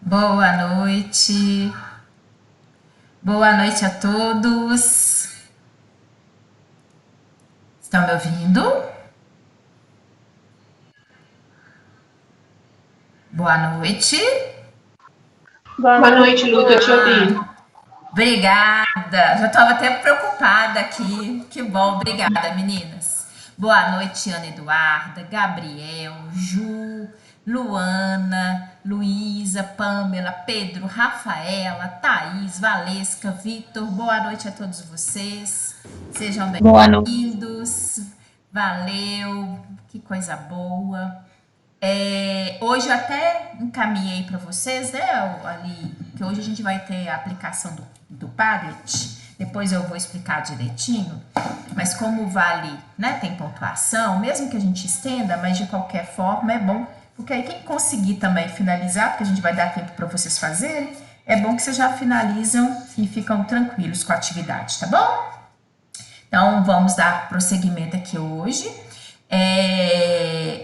Boa noite. Boa noite a todos. Estão me ouvindo? Boa noite. Boa noite, Lu, tô te ouvindo. Obrigada. Já estava até preocupada aqui. Que bom, obrigada, meninas. Boa noite, Ana Eduarda, Gabriel, Ju, Luana, Luísa, Pamela, Pedro, Rafaela, Thaís, Valesca, Vitor. Boa noite a todos vocês. Sejam Boa noite. bem-vindos. Valeu, que coisa boa. Hoje eu até encaminhei para vocês, né, ali, que hoje a gente vai ter a aplicação do Padlet, depois eu vou explicar direitinho, mas como vale, né, tem pontuação, mesmo que a gente estenda, mas de qualquer forma é bom, porque aí quem conseguir também finalizar, porque a gente vai dar tempo para vocês fazerem, é bom que vocês já finalizam e ficam tranquilos com a atividade, tá bom? Então, vamos dar prosseguimento aqui hoje.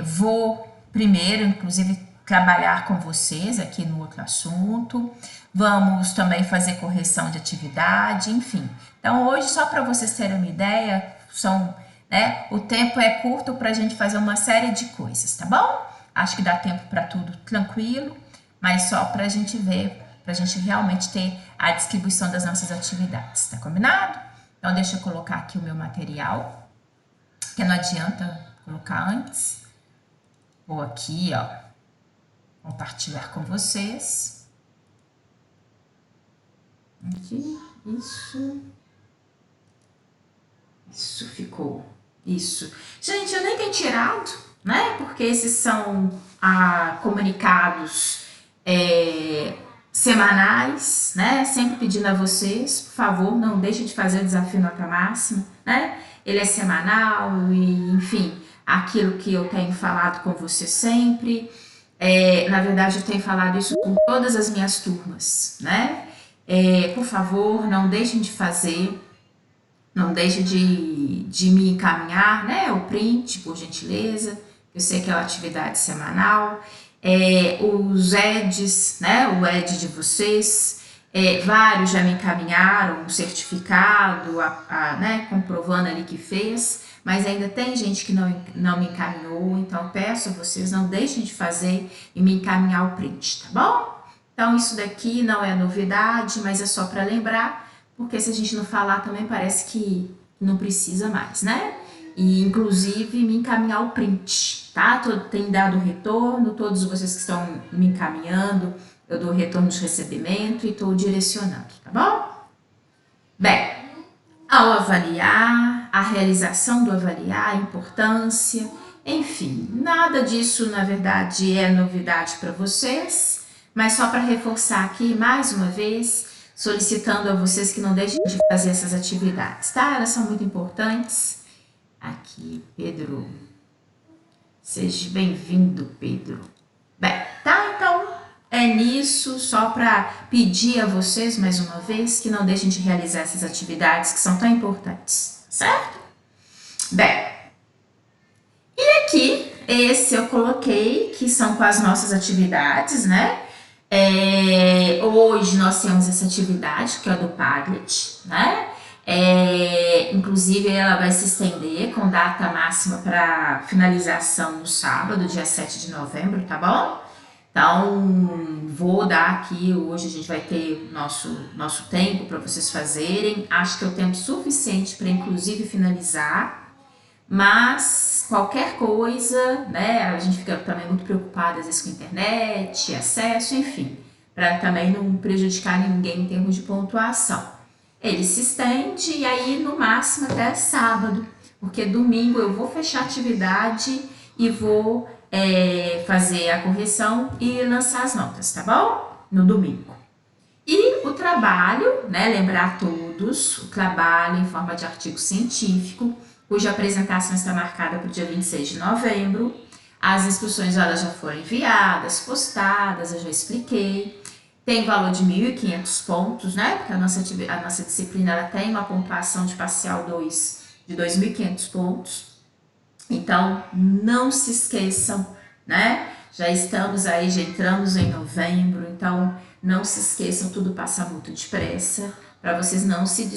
Vou primeiro, inclusive, trabalhar com vocês aqui no outro assunto. Vamos também fazer correção de atividade, enfim. Então, hoje, só para vocês terem uma ideia, o tempo é curto para a gente fazer uma série de coisas, tá bom? Acho que dá tempo para tudo tranquilo, mas só para a gente ver, para a gente realmente ter a distribuição das nossas atividades, tá combinado? Então, deixa eu colocar aqui o meu material, que não adianta colocar antes. Vou aqui, ó, compartilhar com vocês. Aqui, isso. Isso ficou. Isso. Gente, eu nem tenho tirado, né? Porque esses são comunicados semanais, né? Sempre pedindo a vocês, por favor, não deixem de fazer o desafio nota máxima, né? Ele é semanal e, enfim, aquilo que eu tenho falado com você sempre. Na verdade, eu tenho falado isso com todas as minhas turmas, né? Por favor, não deixem de fazer, não deixem de me encaminhar, né? O print, por gentileza. Eu sei que é uma atividade semanal. Os EDs, né? O ED de vocês. Vários já me encaminharam um certificado, né, comprovando ali que fez, mas ainda tem gente que não me encaminhou, então peço a vocês, não deixem de fazer e me encaminhar o print, tá bom? Então isso daqui não é novidade, mas é só para lembrar, porque se a gente não falar também parece que não precisa mais, né? E inclusive me encaminhar o print, tá? Tem dado retorno, todos vocês que estão me encaminhando, eu dou retorno de recebimento e estou direcionando, tá bom? Bem, ao avaliar, a realização do avaliar, a importância, enfim, nada disso na verdade é novidade para vocês, mas só para reforçar aqui mais uma vez, solicitando a vocês que não deixem de fazer essas atividades, tá? Elas são muito importantes. Aqui, Pedro, seja bem-vindo, Pedro. Bem, tá? Então, é nisso, só para pedir a vocês, mais uma vez, que não deixem de realizar essas atividades que são tão importantes, certo? Bem, e aqui, esse eu coloquei, que são com as nossas atividades, né? Hoje nós temos essa atividade, que é a do Padlet, né? Inclusive, ela vai se estender com data máxima para finalização no sábado, dia 7 de novembro, tá bom? Então, vou dar aqui, hoje a gente vai ter nosso tempo para vocês fazerem. Acho que é o tempo suficiente para, inclusive, finalizar. Mas, qualquer coisa, né, a gente fica também muito preocupada, às vezes, com internet, acesso, enfim, para também não prejudicar ninguém em termos de pontuação. Ele se estende e aí, no máximo, até sábado, porque domingo eu vou fechar a atividade e vou fazer a correção e lançar as notas, tá bom? No domingo. E o trabalho, né, lembrar a todos, o trabalho em forma de artigo científico, cuja apresentação está marcada para o dia 26 de novembro. As instruções elas já foram enviadas, postadas, eu já expliquei. Tem valor de 1.500 pontos, né? Porque a nossa disciplina ela tem uma pontuação de parcial 2 de 2.500 pontos. Então, não se esqueçam, né, Já estamos aí, já entramos em novembro, então não se esqueçam, tudo passa muito depressa, para vocês não se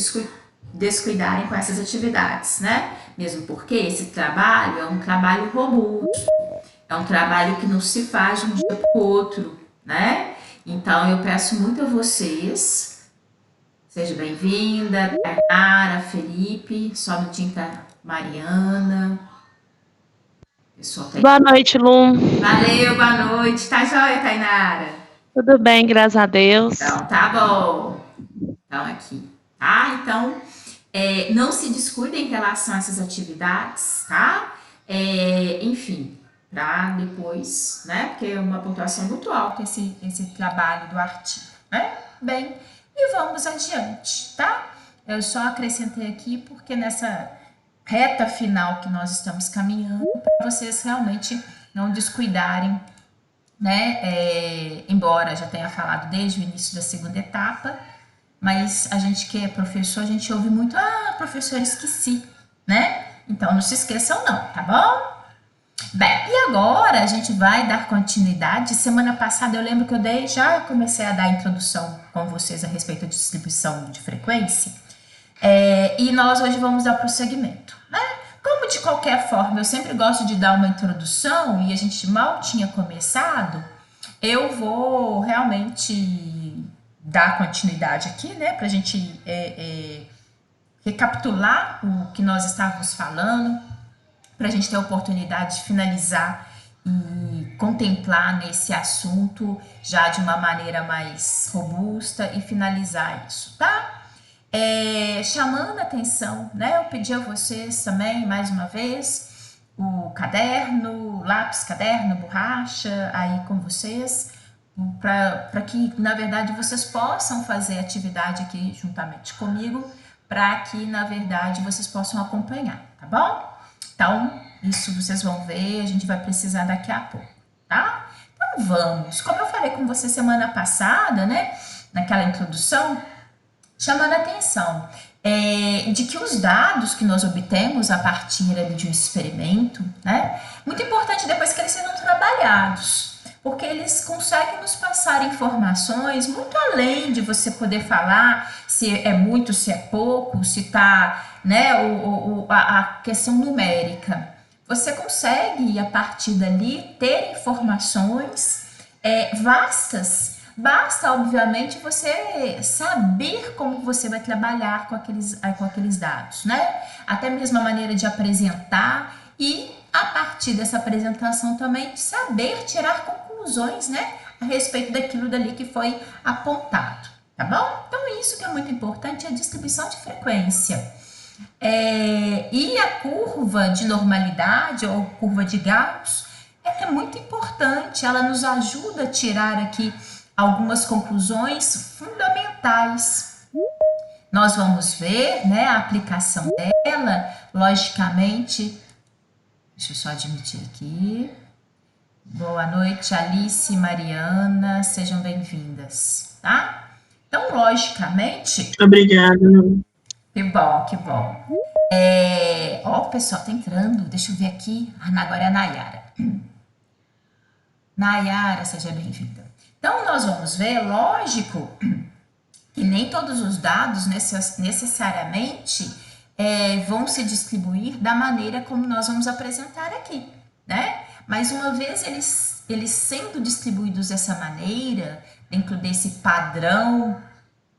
descuidarem com essas atividades, né? Mesmo porque esse trabalho é um trabalho robusto, é um trabalho que não se faz de um dia para o outro, né? Então eu peço muito a vocês, seja bem-vinda, Tainara, Felipe, só no tinta Mariana. Pessoal, Boa noite, Lu. valeu, boa noite. Tá joia, Tainara? Tudo bem, graças a Deus. Então, tá bom. Então, aqui, tá? Então, não se descuidem em relação a essas atividades, tá? Enfim, para depois, né? Porque é uma pontuação muito alta esse trabalho do artigo, né? Bem, e vamos adiante, tá? Eu só acrescentei aqui porque nessa reta final que nós estamos caminhando, para vocês realmente não descuidarem, né? Embora já tenha falado desde o início da segunda etapa, mas a gente que é professor, a gente ouve muito, professor, esqueci, né? Então não se esqueçam não, tá bom? Bem, e agora a gente vai dar continuidade. Semana passada eu lembro que eu já comecei a dar a introdução com vocês a respeito da distribuição de frequência, e nós hoje vamos dar prosseguimento, né? Como de qualquer forma eu sempre gosto de dar uma introdução e a gente mal tinha começado, eu vou realmente dar continuidade aqui, né, para a gente recapitular o que nós estávamos falando, para a gente ter a oportunidade de finalizar e contemplar nesse assunto já de uma maneira mais robusta e finalizar isso, tá? Chamando a atenção, né? Eu pedi a vocês também, mais uma vez, o caderno, lápis, caderno, borracha, aí com vocês, para que, na verdade, vocês possam fazer atividade aqui juntamente comigo, para que, na verdade, vocês possam acompanhar, tá bom? Então, isso vocês vão ver, a gente vai precisar daqui a pouco, tá? Então, vamos. Como eu falei com você semana passada, né, naquela introdução, chamando a atenção de que os dados que nós obtemos a partir de um experimento, né, muito importante depois que eles sejam trabalhados, porque eles conseguem nos passar informações muito além de você poder falar se é muito, se é pouco, se está, né, a questão numérica. Você consegue, a partir dali, ter informações vastas. Basta, obviamente, você saber como você vai trabalhar com aqueles dados, né? Até mesmo a maneira de apresentar e, a partir dessa apresentação também, saber tirar conclusões, né? A respeito daquilo dali que foi apontado, tá bom? Então, isso que é muito importante é a distribuição de frequência. E a curva de normalidade ou curva de Gauss é muito importante, ela nos ajuda a tirar aqui algumas conclusões fundamentais. Nós vamos ver, né, a aplicação dela, logicamente. Deixa eu só admitir aqui. Boa noite, Alice e Mariana, sejam bem-vindas, tá? Então, logicamente... Obrigada. Que bom, que bom. O pessoal tá entrando, deixa eu ver aqui. Agora é a Nayara. Nayara, seja bem-vinda. Então, nós vamos ver, lógico, que nem todos os dados necessariamente vão se distribuir da maneira como nós vamos apresentar aqui, né? Mas uma vez eles sendo distribuídos dessa maneira, dentro desse padrão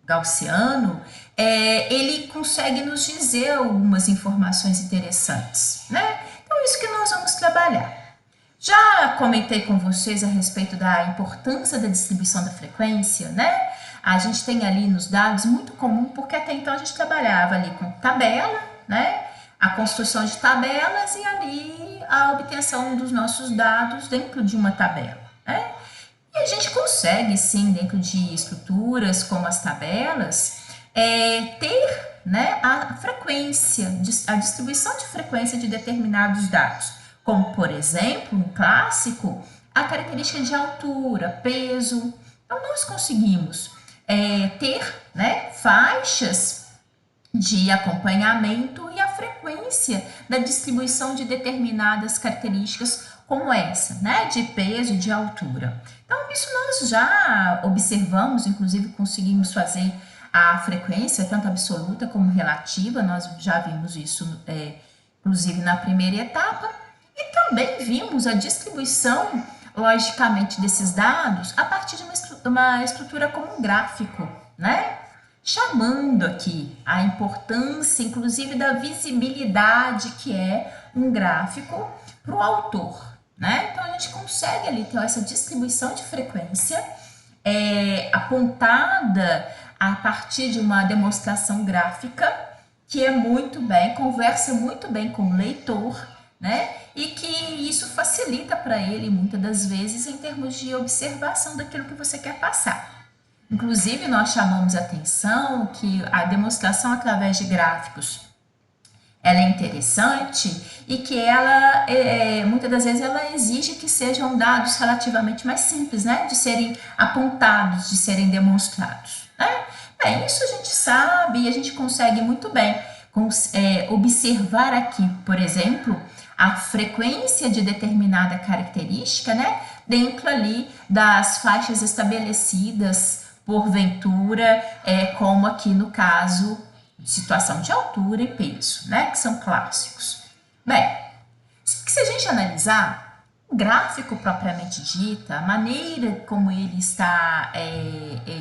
gaussiano, ele consegue nos dizer algumas informações interessantes, né? Então, isso que nós vamos trabalhar. Já comentei com vocês a respeito da importância da distribuição da frequência, né? A gente tem ali nos dados muito comum, porque até então a gente trabalhava ali com tabela, né? A construção de tabelas e ali a obtenção dos nossos dados dentro de uma tabela, né? E a gente consegue, sim, dentro de estruturas como as tabelas, ter, né, a frequência, a distribuição de frequência de determinados dados. Como, por exemplo, um clássico, a característica de altura, peso. Então, nós conseguimos ter, né, faixas de acompanhamento e a frequência da distribuição de determinadas características como essa, né, de peso e de altura. Então, isso nós já observamos, inclusive conseguimos fazer a frequência, tanto absoluta como relativa, nós já vimos isso, inclusive na primeira etapa, e também vimos a distribuição, logicamente, desses dados a partir de uma estrutura como um gráfico, né? Chamando aqui a importância, inclusive, da visibilidade que é um gráfico para o autor, né? Então, a gente consegue ali ter essa distribuição de frequência apontada a partir de uma demonstração gráfica que conversa muito bem com o leitor, né? E que isso facilita para ele, muitas das vezes, em termos de observação daquilo que você quer passar. Inclusive, nós chamamos a atenção que a demonstração através de gráficos ela é interessante e que ela, muitas das vezes, ela exige que sejam dados relativamente mais simples, né? De serem apontados, de serem demonstrados, né? Bem, isso a gente sabe e a gente consegue muito bem observar aqui, por exemplo, a frequência de determinada característica, né? Dentro ali das faixas estabelecidas porventura, como aqui no caso, situação de altura e peso, né, que são clássicos. Bem, se a gente analisar o gráfico propriamente dito, a maneira como ele está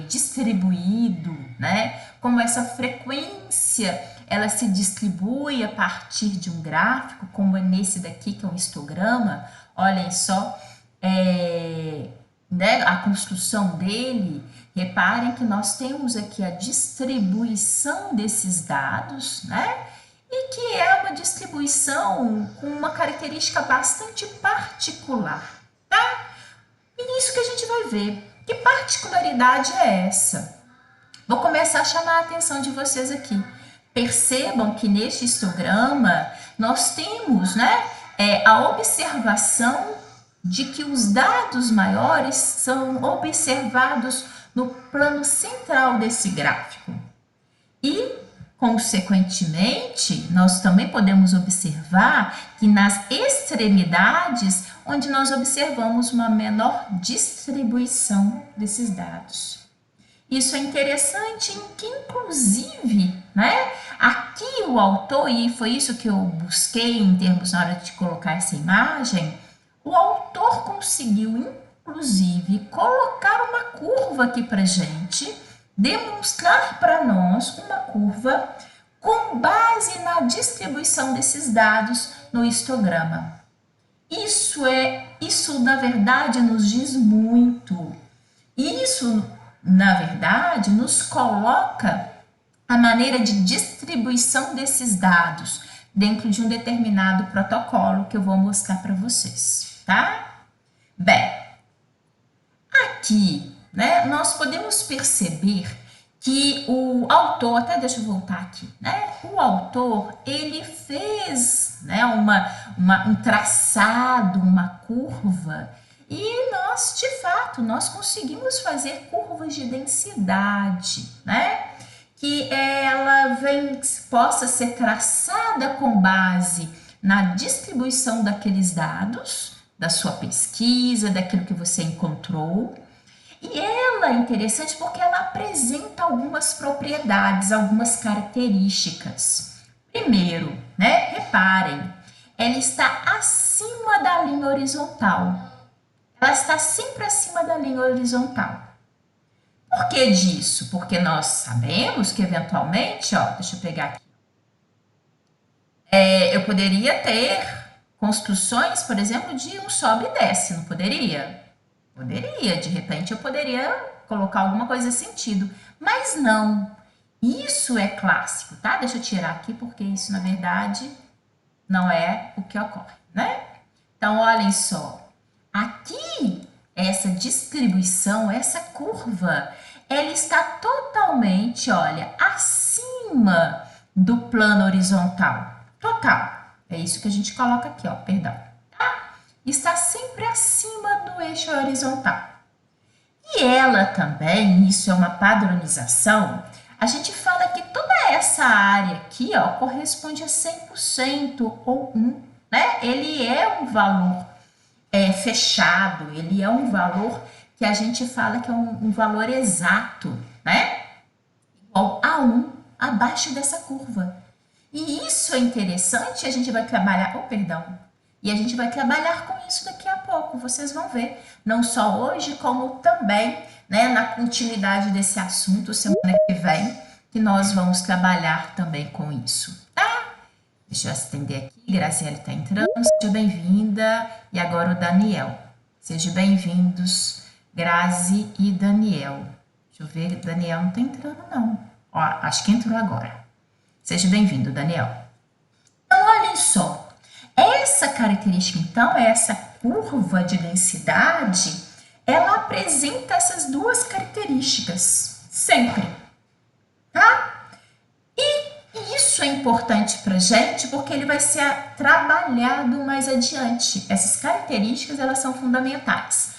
distribuído, né, como essa frequência ela se distribui a partir de um gráfico, como é nesse daqui que é um histograma, olhem só, né, a construção dele. Reparem que nós temos aqui a distribuição desses dados, né? E que é uma distribuição com uma característica bastante particular, tá? E isso que a gente vai ver. Que particularidade é essa? Vou começar a chamar a atenção de vocês aqui. Percebam que neste histograma nós temos, né, a observação de que os dados maiores são observados no plano central desse gráfico. E, consequentemente, nós também podemos observar que nas extremidades, onde nós observamos uma menor distribuição desses dados. Isso é interessante em que, inclusive, né, aqui o autor, e foi isso que eu busquei em termos na hora de colocar essa imagem, o autor conseguiu, inclusive, colocar uma curva aqui para gente, demonstrar para nós uma curva com base na distribuição desses dados no histograma. Isso na verdade nos diz muito. Isso, na verdade, nos coloca a maneira de distribuição desses dados dentro de um determinado protocolo que eu vou mostrar para vocês, tá? Bem, aqui, né, nós podemos perceber que o autor, até deixa eu voltar aqui, né? O autor, ele fez, né, um traçado, uma curva, e nós, de fato, nós conseguimos fazer curvas de densidade, né? Que ela possa ser traçada com base na distribuição daqueles dados, da sua pesquisa, daquilo que você encontrou. E ela é interessante porque ela apresenta algumas propriedades, algumas características. Primeiro, né, reparem, ela está acima da linha horizontal. Ela está sempre acima da linha horizontal. Por que disso? Porque nós sabemos que eventualmente, ó, deixa eu pegar aqui, eu poderia ter construções, por exemplo, de um sobe e desce, não poderia? Poderia, de repente eu poderia colocar alguma coisa nesse sentido, mas não. Isso é clássico, tá? Deixa eu tirar aqui porque isso, na verdade, não é o que ocorre, né? Então, olhem só, aqui, essa distribuição, essa curva, ela está totalmente, olha, acima do plano horizontal. Total. É isso que a gente coloca aqui, ó, perdão. Tá? Está sempre acima do eixo horizontal. E ela também, isso é uma padronização, a gente fala que toda essa área aqui, ó, corresponde a 100% ou 1, né? Ele é um valor fechado, ele é um valor que a gente fala que é um valor exato, né? Igual a 1 abaixo dessa curva. E isso é interessante, a gente vai trabalhar, e a gente vai trabalhar com isso daqui a pouco, vocês vão ver, não só hoje, como também, né, na continuidade desse assunto, semana que vem, que nós vamos trabalhar também com isso, tá? Deixa eu atender aqui, Graciela está entrando, seja bem-vinda, e agora o Daniel, sejam bem-vindos, Grazi e Daniel. Deixa eu ver, Daniel não está entrando não, ó, acho que entrou agora. Seja bem-vindo, Daniel. Então, olhem só, essa característica, então, essa curva de densidade, ela apresenta essas duas características, sempre, tá? E isso é importante para a gente, porque ele vai ser trabalhado mais adiante. Essas características, elas são fundamentais.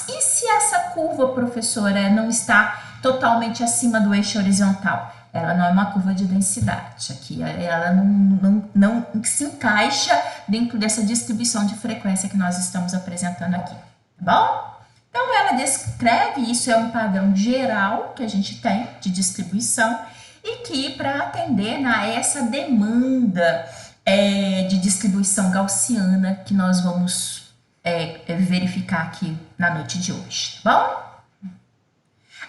E se essa curva, professora, não está totalmente acima do eixo horizontal? Ela não é uma curva de densidade, aqui ela não se encaixa dentro dessa distribuição de frequência que nós estamos apresentando aqui, tá bom? Então, ela descreve, isso é um padrão geral que a gente tem de distribuição e que para atender a essa demanda de distribuição gaussiana que nós vamos verificar aqui na noite de hoje, tá bom?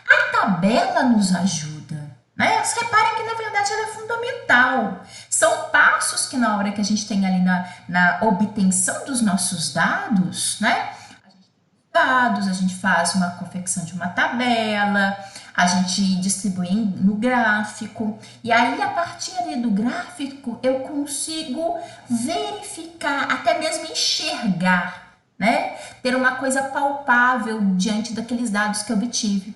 A tabela nos ajuda. Né? Vocês reparem que, na verdade, ela é fundamental. São passos que, na hora que a gente tem ali na obtenção dos nossos dados, né? A gente faz uma confecção de uma tabela, a gente distribui no gráfico, e aí, a partir ali do gráfico, eu consigo verificar, até mesmo enxergar, né? Ter uma coisa palpável diante daqueles dados que eu obtive.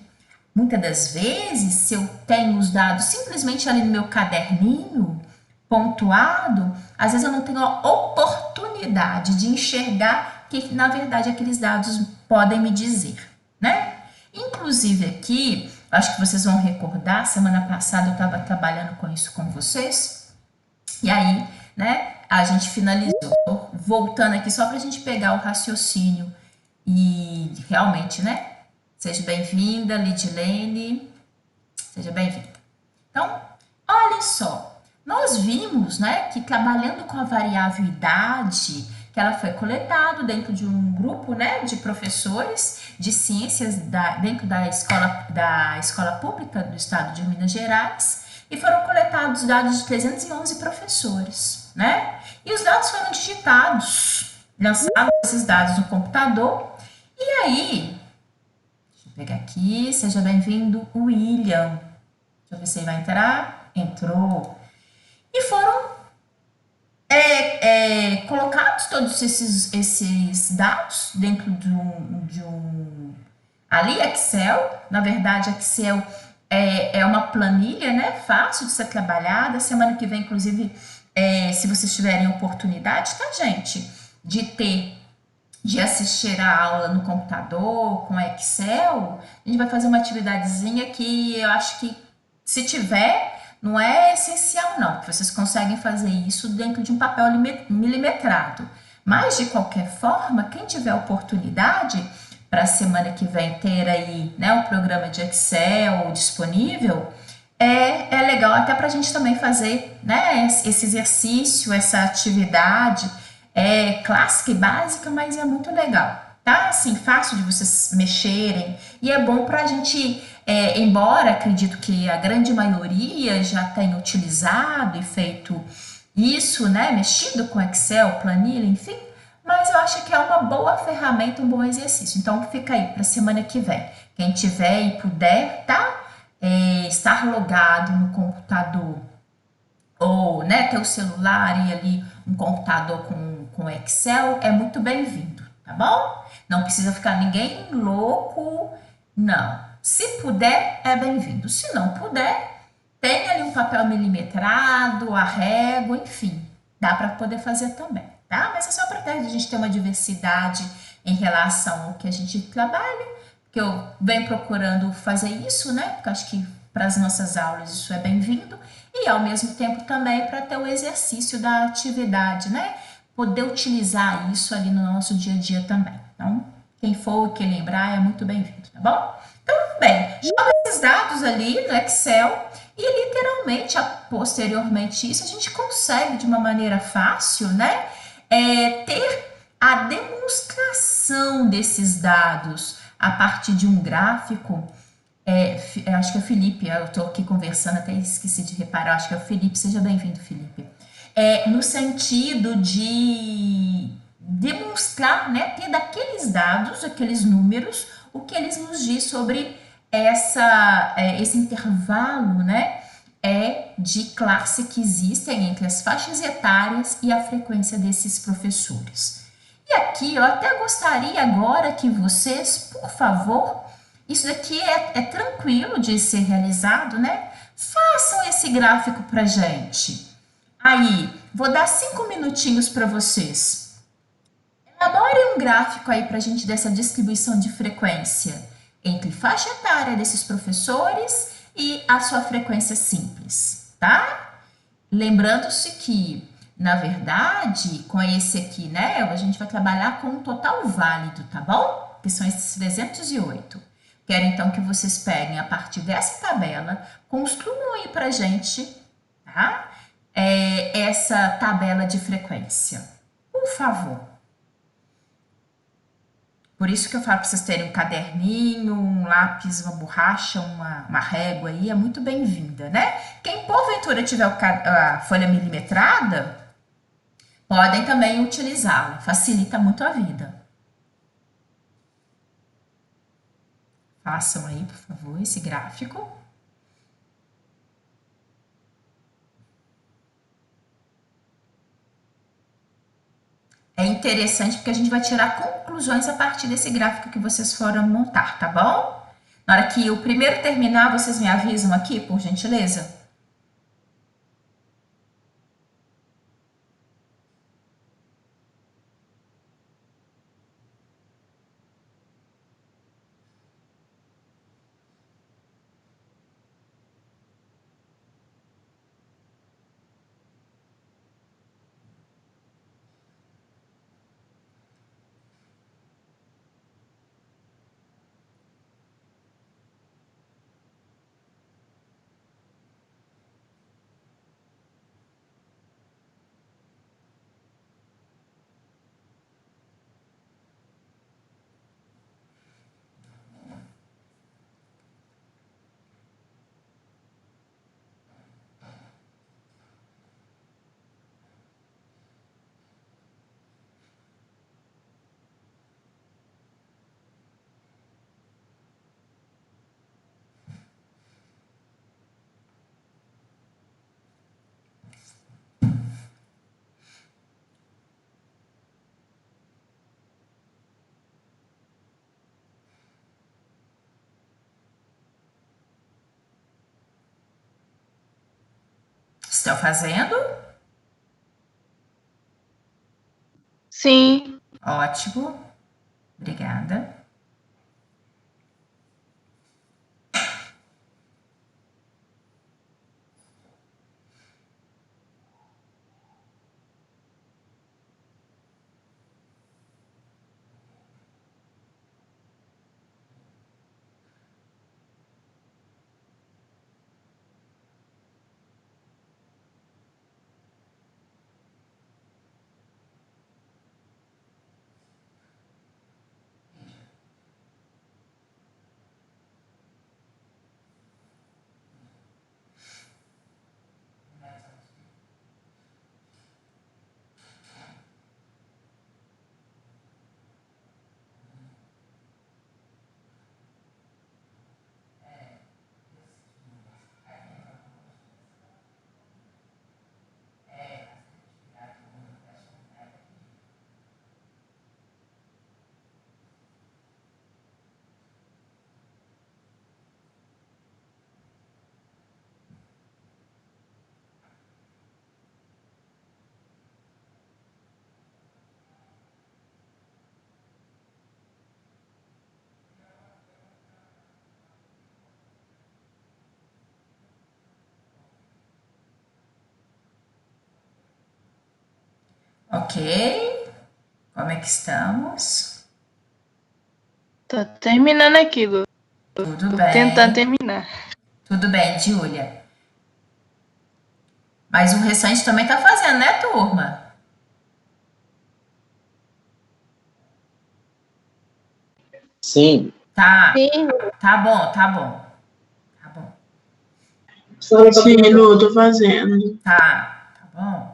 Muitas das vezes, se eu tenho os dados simplesmente ali no meu caderninho, pontuado, às vezes eu não tenho a oportunidade de enxergar o que, na verdade, aqueles dados podem me dizer, né? Inclusive aqui, acho que vocês vão recordar, semana passada eu estava trabalhando com isso com vocês, e aí, né, a gente finalizou, voltando aqui só para a gente pegar o raciocínio e realmente, né? Seja bem-vinda, Lidilene. Seja bem-vinda. Então, olhem só. Nós vimos, né, que trabalhando com a variável idade, que ela foi coletada dentro de um grupo, né, de professores de ciências dentro da escola pública do estado de Minas Gerais, e foram coletados dados de 311 professores, né? E os dados foram digitados, lançados esses dados no computador, e aí... pegar aqui, seja bem-vindo, William. Deixa eu ver se ele vai entrar. Entrou. E foram colocados todos esses dados dentro de um ali, Excel. Na verdade, Excel é uma planilha, né? Fácil de ser trabalhada. Semana que vem, inclusive, se vocês tiverem oportunidade, tá, gente? De assistir a aula no computador, com Excel, a gente vai fazer uma atividadezinha que eu acho que, se tiver, não é essencial não, porque vocês conseguem fazer isso dentro de um papel milimetrado. Mas, de qualquer forma, quem tiver oportunidade, para a semana que vem ter aí, né, o programa de Excel disponível, é legal até para a gente também fazer, né, esse exercício, essa atividade, clássica e básica, mas é muito legal, tá? Assim, fácil de vocês mexerem, e é bom para a gente, embora acredito que a grande maioria já tenha utilizado e feito isso, né? Mexido com Excel, planilha, enfim, mas eu acho que é uma boa ferramenta, um bom exercício. Então, fica aí para semana que vem. Quem tiver e puder, tá? Estar logado no computador, ou, né, ter o celular e ali um computador com Excel, é muito bem-vindo, tá bom? Não precisa ficar ninguém louco, não. Se puder, é bem-vindo. Se não puder, tem ali um papel milimetrado, a régua, enfim, dá para poder fazer também, tá? Mas é só para a gente ter uma diversidade em relação ao que a gente trabalha, que eu venho procurando fazer isso, né? Porque eu acho que para as nossas aulas isso é bem-vindo, e ao mesmo tempo também para ter o exercício da atividade, né? poder utilizar isso ali no nosso dia a dia também. Então, quem for que lembrar é muito bem-vindo, tá bom? Então, bem, joga esses dados ali no Excel e literalmente, posteriormente isso, a gente consegue de uma maneira fácil, né, ter a demonstração desses dados a partir de um gráfico. Acho que é o Felipe, eu estou aqui conversando, até esqueci de reparar, acho que é o Felipe, seja bem-vindo, Felipe. No sentido de demonstrar, né, ter daqueles dados, aqueles números, o que eles nos diz sobre esse intervalo, né, de classe que existem entre as faixas etárias e a frequência desses professores. E aqui eu até gostaria agora que vocês, por favor, isso daqui é tranquilo de ser realizado, né? Façam esse gráfico para gente. Aí, vou dar 5 minutinhos para vocês. Elaborem um gráfico aí para a gente dessa distribuição de frequência entre faixa etária desses professores e a sua frequência simples, tá? Lembrando-se que, na verdade, com esse aqui, né, a gente vai trabalhar com um total válido, tá bom? Que são esses 308. Quero então que vocês peguem a partir dessa tabela, construam aí pra gente, tá? Essa tabela de frequência. Por favor. Por isso que eu falo para vocês terem um caderninho, um lápis, uma borracha, uma régua aí, é muito bem-vinda, né? Quem porventura tiver a folha milimetrada, podem também utilizá-la, facilita muito a vida. Façam aí, por favor, esse gráfico. É interessante porque a gente vai tirar conclusões a partir desse gráfico que vocês foram montar, tá bom? Na hora que o primeiro terminar, vocês me avisam aqui, por gentileza? Estão fazendo? Sim. Ótimo. Obrigada. Ok? Como é que estamos? Tô terminando aqui, Lu. Tudo Tô tentando bem. terminar. Tudo bem, Júlia. Mas o restante também tá fazendo, né, turma? Sim. Tá, Sim, tá bom, tá bom. Tá bom. sim, Lu, tô fazendo. Tá bom.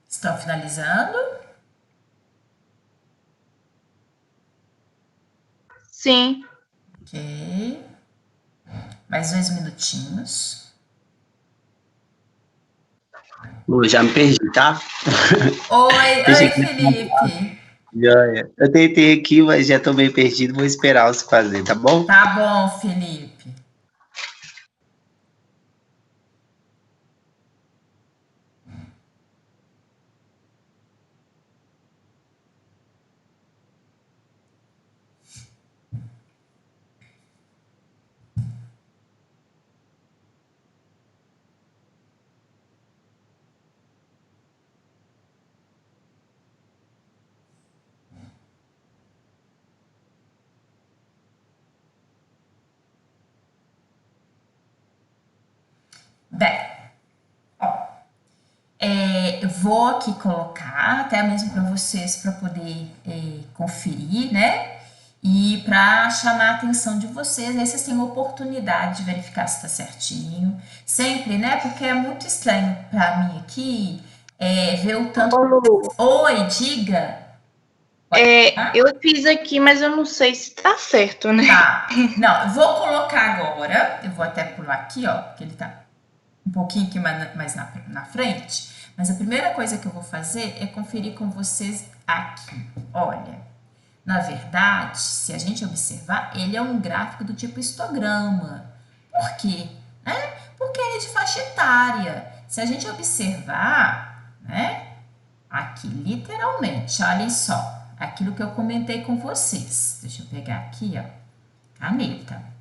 Estão finalizando? Sim. Ok. Mais 2 minutinhos. Lu, já me perdi, tá? Deixa Oi, aqui. Felipe. Joia. Eu tentei aqui, mas já tô meio perdido. Vou esperar você fazer, tá bom? Tá bom, Felipe. Bem, eu vou aqui colocar, até mesmo para vocês, para poder conferir, né? E para chamar a atenção de vocês, aí vocês têm a oportunidade de verificar se está certinho. Sempre, né? Porque é muito estranho para mim aqui ver o tanto. Ô, Lu, Oi, diga. eu fiz aqui, mas eu não sei se tá certo, né? Tá. Não, eu vou colocar agora. Eu vou até pular aqui, ó, porque ele tá um pouquinho aqui mais na frente. Mas a primeira coisa que eu vou fazer é conferir com vocês aqui. Olha, na verdade, se a gente observar, ele é um gráfico do tipo histograma. Por quê? Né? Porque ele é de faixa etária. Se a gente observar, né? Aqui, literalmente, olhem só. Aquilo que eu comentei com vocês. Deixa eu pegar aqui, ó. Caneta.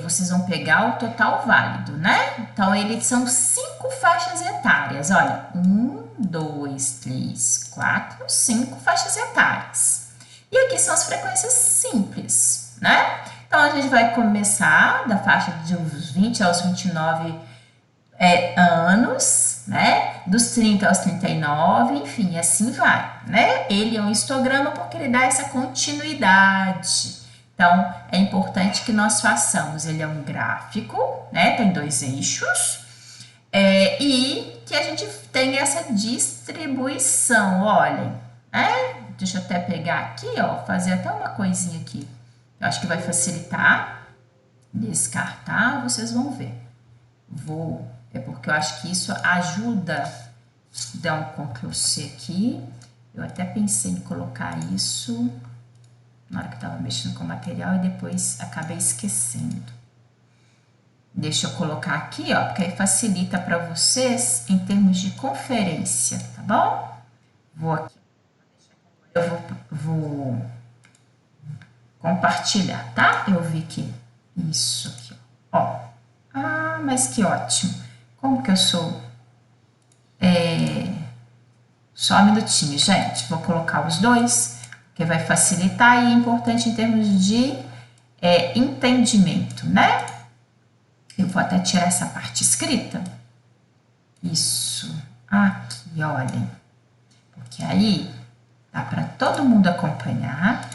Vocês vão pegar o total válido, né? Então, eles são 5 faixas etárias. Olha, 1, 2, 3, 4, 5 faixas etárias. E aqui são as frequências simples, né? Então, a gente vai começar da faixa de uns 20 aos 29 anos, né? Dos 30 aos 39, enfim, assim vai, né? Ele é um histograma porque ele dá essa continuidade. Então, é importante que nós façamos. Ele é um gráfico, né? Tem 2 eixos. E que a gente tenha essa distribuição, olhem, né? Deixa eu até pegar aqui, ó, fazer até uma coisinha aqui. Eu acho que vai facilitar. Descartar, vocês vão ver. É porque eu acho que isso ajuda. Dar um Ctrl C aqui. Eu até pensei em colocar isso na hora que eu estava mexendo com o material e depois acabei esquecendo. Deixa eu colocar aqui, ó, porque aí facilita para vocês em termos de conferência, tá bom? Vou aqui, vou compartilhar, tá? Eu vi que isso aqui, ó. Ah, mas que ótimo. Como que eu sou? Só um minutinho, gente. Vou colocar os dois, que vai facilitar e é importante em termos de entendimento, né? Eu vou até tirar essa parte escrita. Isso. Aqui, olhem. Porque aí dá para todo mundo acompanhar.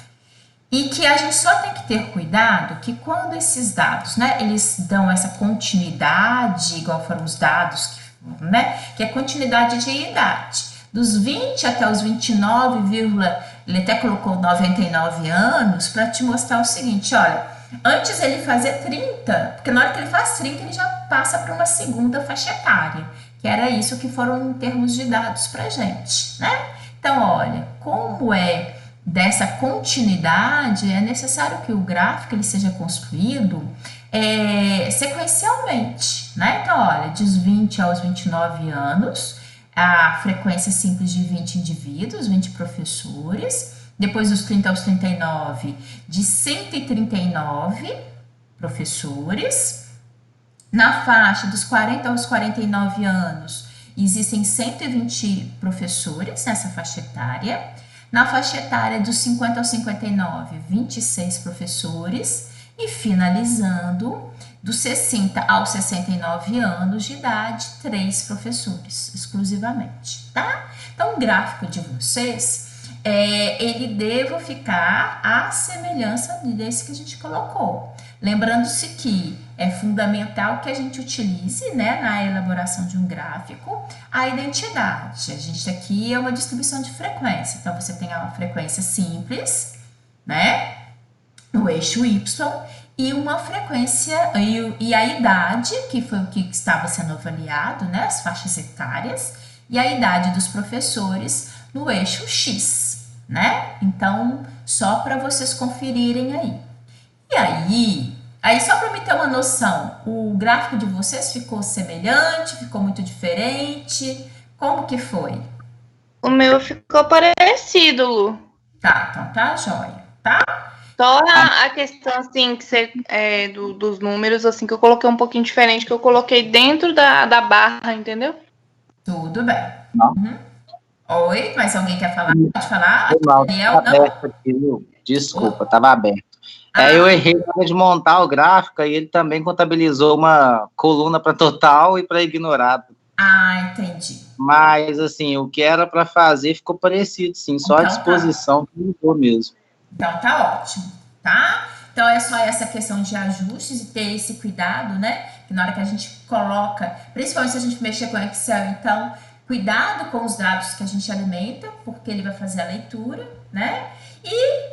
E que a gente só tem que ter cuidado que quando esses dados, né, eles dão essa continuidade, igual foram os dados que foram, né, que é continuidade de idade. Dos 20 até os 29, ele até colocou 99 anos para te mostrar o seguinte, olha, antes ele fazer 30, porque na hora que ele faz 30, ele já passa para uma segunda faixa etária, que era isso que foram em termos de dados para gente, né? Então, olha, como é dessa continuidade, é necessário que o gráfico ele seja construído sequencialmente, né? Então, olha, dos 20 aos 29 anos, a frequência simples de 20 indivíduos, 20 professores, depois dos 30 aos 39, de 139 professores, na faixa dos 40 aos 49 anos, existem 120 professores nessa faixa etária, na faixa etária dos 50 aos 59, 26 professores, e finalizando, dos 60 aos 69 anos de idade, 3 professores, exclusivamente, tá? Então, o gráfico de vocês, ele deve ficar à semelhança desse que a gente colocou. Lembrando-se que é fundamental que a gente utilize, né, na elaboração de um gráfico, a identidade. A gente aqui é uma distribuição de frequência, então você tem a frequência simples, né, no eixo Y, e uma frequência, e a idade, que foi o que estava sendo avaliado, né, as faixas etárias, e a idade dos professores no eixo X, né? Então, só para vocês conferirem aí. E aí só para me ter uma noção, o gráfico de vocês ficou semelhante, ficou muito diferente? Como que foi? O meu ficou parecido, Lu. Tá, então tá jóia, tá? Só a questão, assim, que você, dos números, assim, que eu coloquei um pouquinho diferente, que eu coloquei dentro da barra, entendeu? Tudo bem. Não. Uhum. Oi, mas alguém quer falar? Pode falar? Foi mal, Daniel, tava não? aberto aqui, viu? Desculpa, estava aberto. Ah. Eu errei na hora de montar o gráfico e ele também contabilizou uma coluna para total e para ignorado. Ah, entendi. Mas, assim, o que era para fazer ficou parecido, sim. Só Então, a disposição que mudou mesmo. Então tá ótimo, tá? Então é só essa questão de ajustes e ter esse cuidado, né? Que na hora que a gente coloca, principalmente se a gente mexer com Excel, então cuidado com os dados que a gente alimenta, porque ele vai fazer a leitura, né? E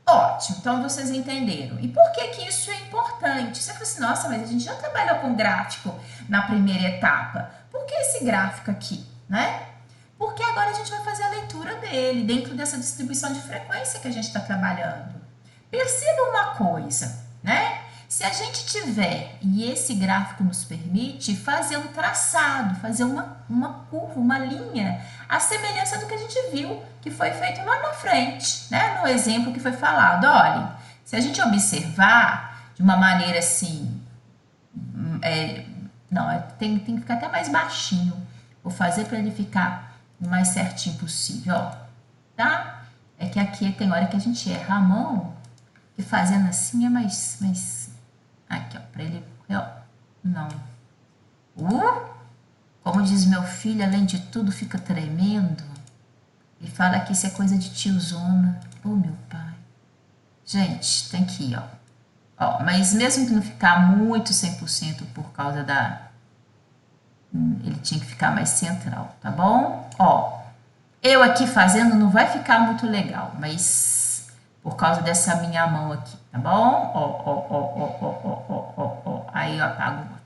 ótimo, então vocês entenderam. E por que que isso é importante? Você fala assim, nossa, mas a gente já trabalhou com gráfico na primeira etapa. Por que esse gráfico aqui, né? Porque agora a gente vai fazer a leitura dele dentro dessa distribuição de frequência que a gente está trabalhando. Perceba uma coisa, né? Se a gente tiver, e esse gráfico nos permite, fazer um traçado, fazer uma curva, uma linha, a semelhança do que a gente viu, que foi feito lá na frente, né? No exemplo que foi falado. Olhem, se a gente observar de uma maneira assim, tem que ficar até mais baixinho. Vou fazer para ele ficar o mais certinho possível, ó, tá? É que aqui tem hora que a gente erra a mão e fazendo assim é mais aqui, ó, para ele, ó, não. Como diz meu filho, além de tudo fica tremendo. Ele fala que isso é coisa de tiozona. Oh, meu pai. Gente, tem que ir, ó. Mas mesmo que não ficar muito 100% por causa ele tinha que ficar mais central, tá bom? Ó, eu aqui fazendo não vai ficar muito legal, mas por causa dessa minha mão aqui, tá bom? Ó. Aí eu apago outro.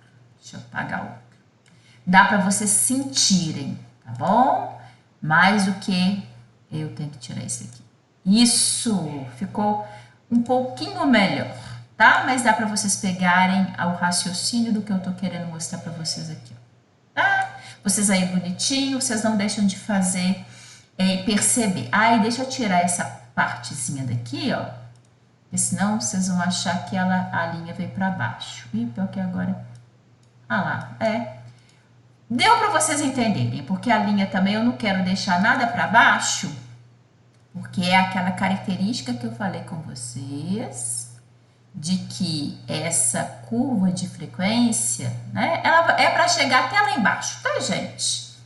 Deixa eu apagar outro. Dá para vocês sentirem, tá bom? Mais do que eu tenho que tirar esse aqui. Isso, ficou um pouquinho melhor, tá? Mas dá para vocês pegarem o raciocínio do que eu tô querendo mostrar para vocês aqui, tá? Vocês aí bonitinho, vocês não deixam de fazer e perceber. Ai, deixa eu tirar essa partezinha daqui, ó, porque senão vocês vão achar que a linha veio para baixo. Ih, pior que agora... Ah lá, deu para vocês entenderem, porque a linha também eu não quero deixar nada para baixo, porque é aquela característica que eu falei com vocês, de que essa curva de frequência, né, ela é para chegar até lá embaixo, tá, gente?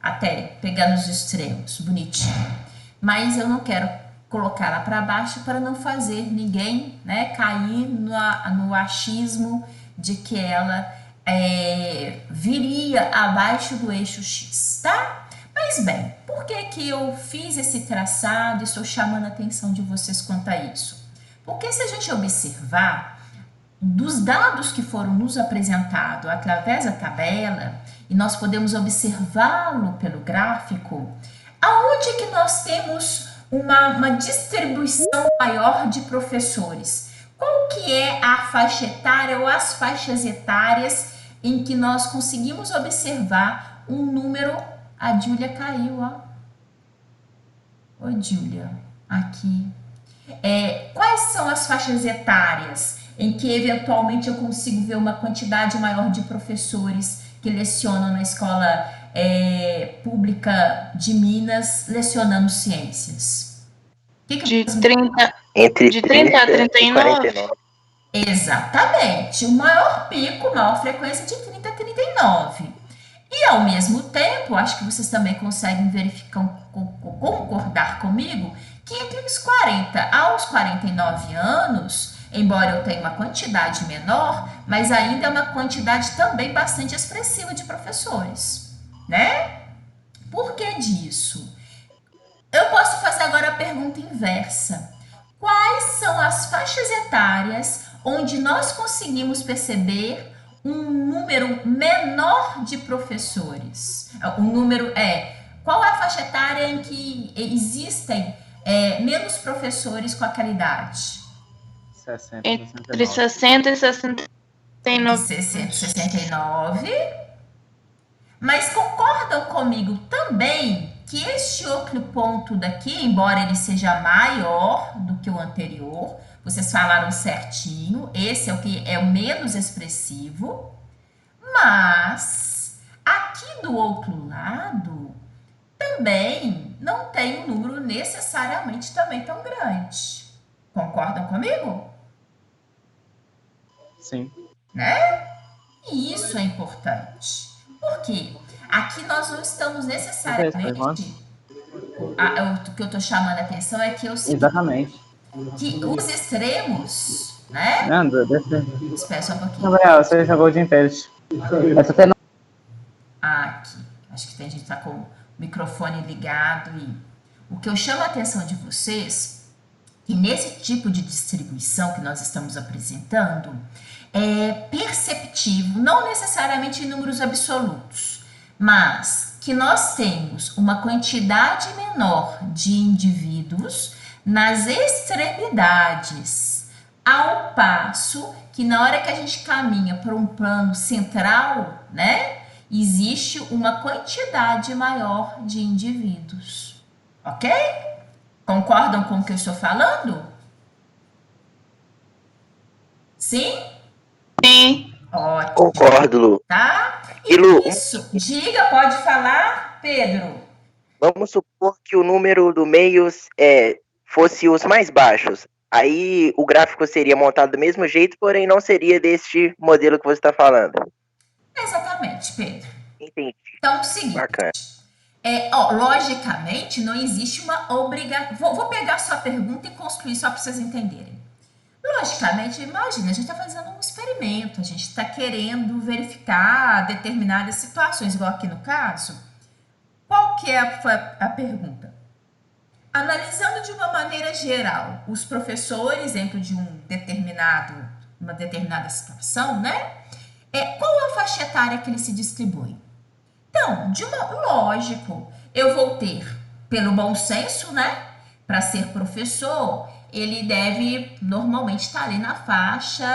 Até pegar nos extremos, bonitinho. Mas eu não quero colocar ela para baixo para não fazer ninguém, né, cair no achismo de que ela viria abaixo do eixo X, tá? Mas bem, por que que eu fiz esse traçado e estou chamando a atenção de vocês quanto a isso? Porque se a gente observar dos dados que foram nos apresentados através da tabela, e nós podemos observá-lo pelo gráfico, aonde que nós temos uma distribuição maior de professores? Qual que é a faixa etária ou as faixas etárias em que nós conseguimos observar um número... A Júlia caiu, ó. Ô, Júlia, aqui. Quais são as faixas etárias em que eventualmente eu consigo ver uma quantidade maior de professores que lecionam na escola pública de Minas, lecionando ciências? De 30, Entre de 30 a 39? 49. Exatamente. O maior pico, maior frequência de 30 a 39. E, ao mesmo tempo, acho que vocês também conseguem verificar, concordar comigo, que entre os 40 aos 49 anos, embora eu tenha uma quantidade menor, mas ainda é uma quantidade também bastante expressiva de professores, né? Por que disso? Eu posso fazer agora a pergunta inversa. Quais são as faixas etárias onde nós conseguimos perceber um número menor de professores? Qual é a faixa etária em que existem menos professores com aquela idade? 60, Entre 60 e 69. 69. Mas concordam comigo também que este outro ponto daqui, embora ele seja maior do que o anterior, vocês falaram certinho, esse é o que é o menos expressivo, mas aqui do outro lado também não tem um número necessariamente também tão grande. Concordam comigo? Sim. Né? E isso é importante. Por quê? Aqui nós não estamos necessariamente... O que eu estou chamando a atenção é que eu sinto Exatamente. que os extremos, né? Espera só um pouquinho. Gabriel, você jogou o dia inteiro. Aqui. Acho que tem gente que está com o microfone ligado. E o que eu chamo a atenção de vocês, que nesse tipo de distribuição que nós estamos apresentando, é perceptível, não necessariamente em números absolutos, mas que nós temos uma quantidade menor de indivíduos nas extremidades, ao passo que na hora que a gente caminha para um plano central, né, existe uma quantidade maior de indivíduos, ok? Concordam com o que eu estou falando? Sim? Sim. Ótimo. Concordo, Lu. Tá? E, Lu, Isso. Diga, pode falar, Pedro. Vamos supor que o número do meio fosse os mais baixos. Aí o gráfico seria montado do mesmo jeito, porém não seria deste modelo que você está falando. Exatamente, Pedro. Entendi. Então, é o seguinte. Bacana. Logicamente, não existe uma obrigação. Vou pegar sua pergunta e construir só para vocês entenderem. Logicamente, imagina, a gente está fazendo um experimento, a gente está querendo verificar determinadas situações, igual aqui no caso. Qual que é a pergunta? Analisando de uma maneira geral os professores dentro de uma determinada situação, né? Qual a faixa etária que eles se distribuem? Então, lógico, eu vou ter, pelo bom senso, né? Para ser professor, ele deve normalmente estar ali na faixa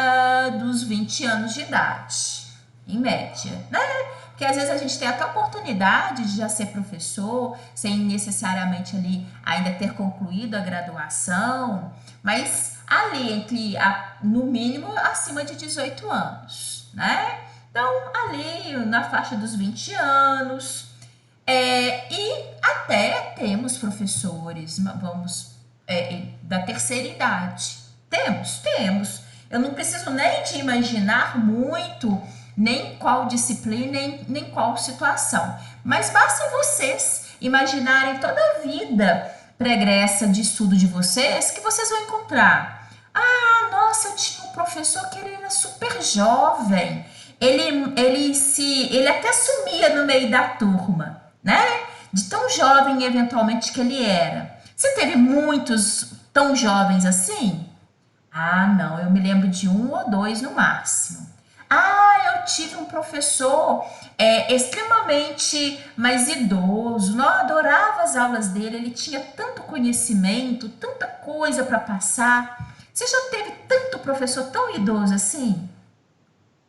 dos 20 anos de idade, em média, né? Porque às vezes a gente tem até a oportunidade de já ser professor, sem necessariamente ali ainda ter concluído a graduação, mas ali no mínimo acima de 18 anos, né? Então, ali na faixa dos 20 anos, e até temos professores, da terceira idade. Temos. Eu não preciso nem de imaginar muito nem qual disciplina, nem qual situação. Mas basta vocês imaginarem toda a vida pregressa de estudo de vocês, que vocês vão encontrar. Ah, nossa, eu tinha um professor que ele era super jovem. Ele até sumia no meio da turma, né? De tão jovem, eventualmente, que ele era. Você teve muitos tão jovens assim? Ah, não, eu me lembro de 1 ou 2 no máximo. Ah, eu tive um professor extremamente mais idoso, eu adorava as aulas dele, ele tinha tanto conhecimento, tanta coisa para passar. Você já teve tanto professor tão idoso assim?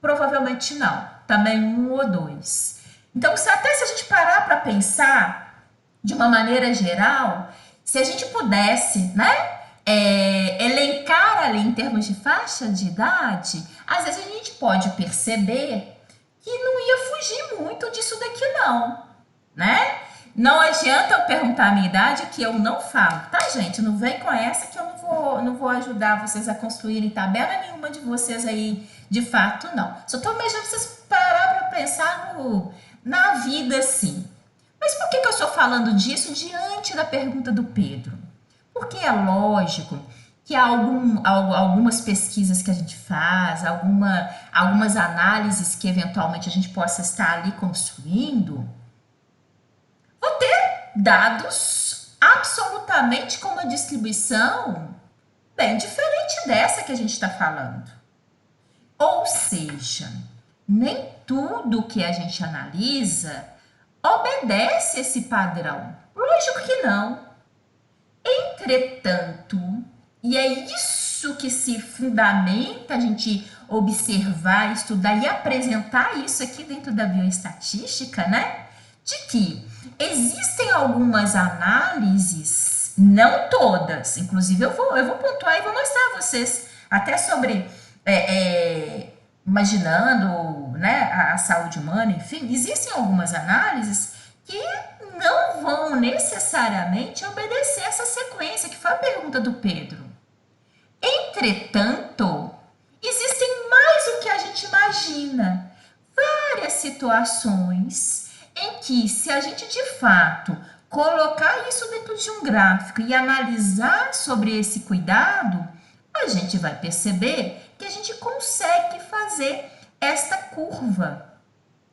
Provavelmente não, também 1 ou 2. Então, até se a gente parar para pensar de uma maneira geral, se a gente pudesse, né, elencar ali em termos de faixa de idade, às vezes a gente pode perceber que não ia fugir muito disso daqui não, né? Não adianta eu perguntar a minha idade que eu não falo, tá, gente? Não vem com essa que eu não vou ajudar vocês a construírem tabela nenhuma de vocês aí, de fato, não. Só tô imaginando vocês parar para pensar na vida assim. Mas por que eu estou falando disso diante da pergunta do Pedro? Porque é lógico que algumas pesquisas que a gente faz, algumas análises que eventualmente a gente possa estar ali construindo, vão ter dados absolutamente com uma distribuição bem diferente dessa que a gente está falando. Ou seja, nem tudo que a gente analisa obedece esse padrão. Lógico que não. Entretanto, e é isso que se fundamenta a gente observar, estudar e apresentar isso aqui dentro da bioestatística, né? De que existem algumas análises, não todas, inclusive eu vou pontuar e vou mostrar a vocês até sobre, imaginando, né, a saúde humana, enfim, existem algumas análises que não vão necessariamente obedecer essa sequência, que foi a pergunta do Pedro. Entretanto, existem mais do que a gente imagina. Várias situações em que, se a gente de fato colocar isso dentro de um gráfico e analisar sobre esse cuidado, a gente vai perceber que a gente consegue fazer esta curva,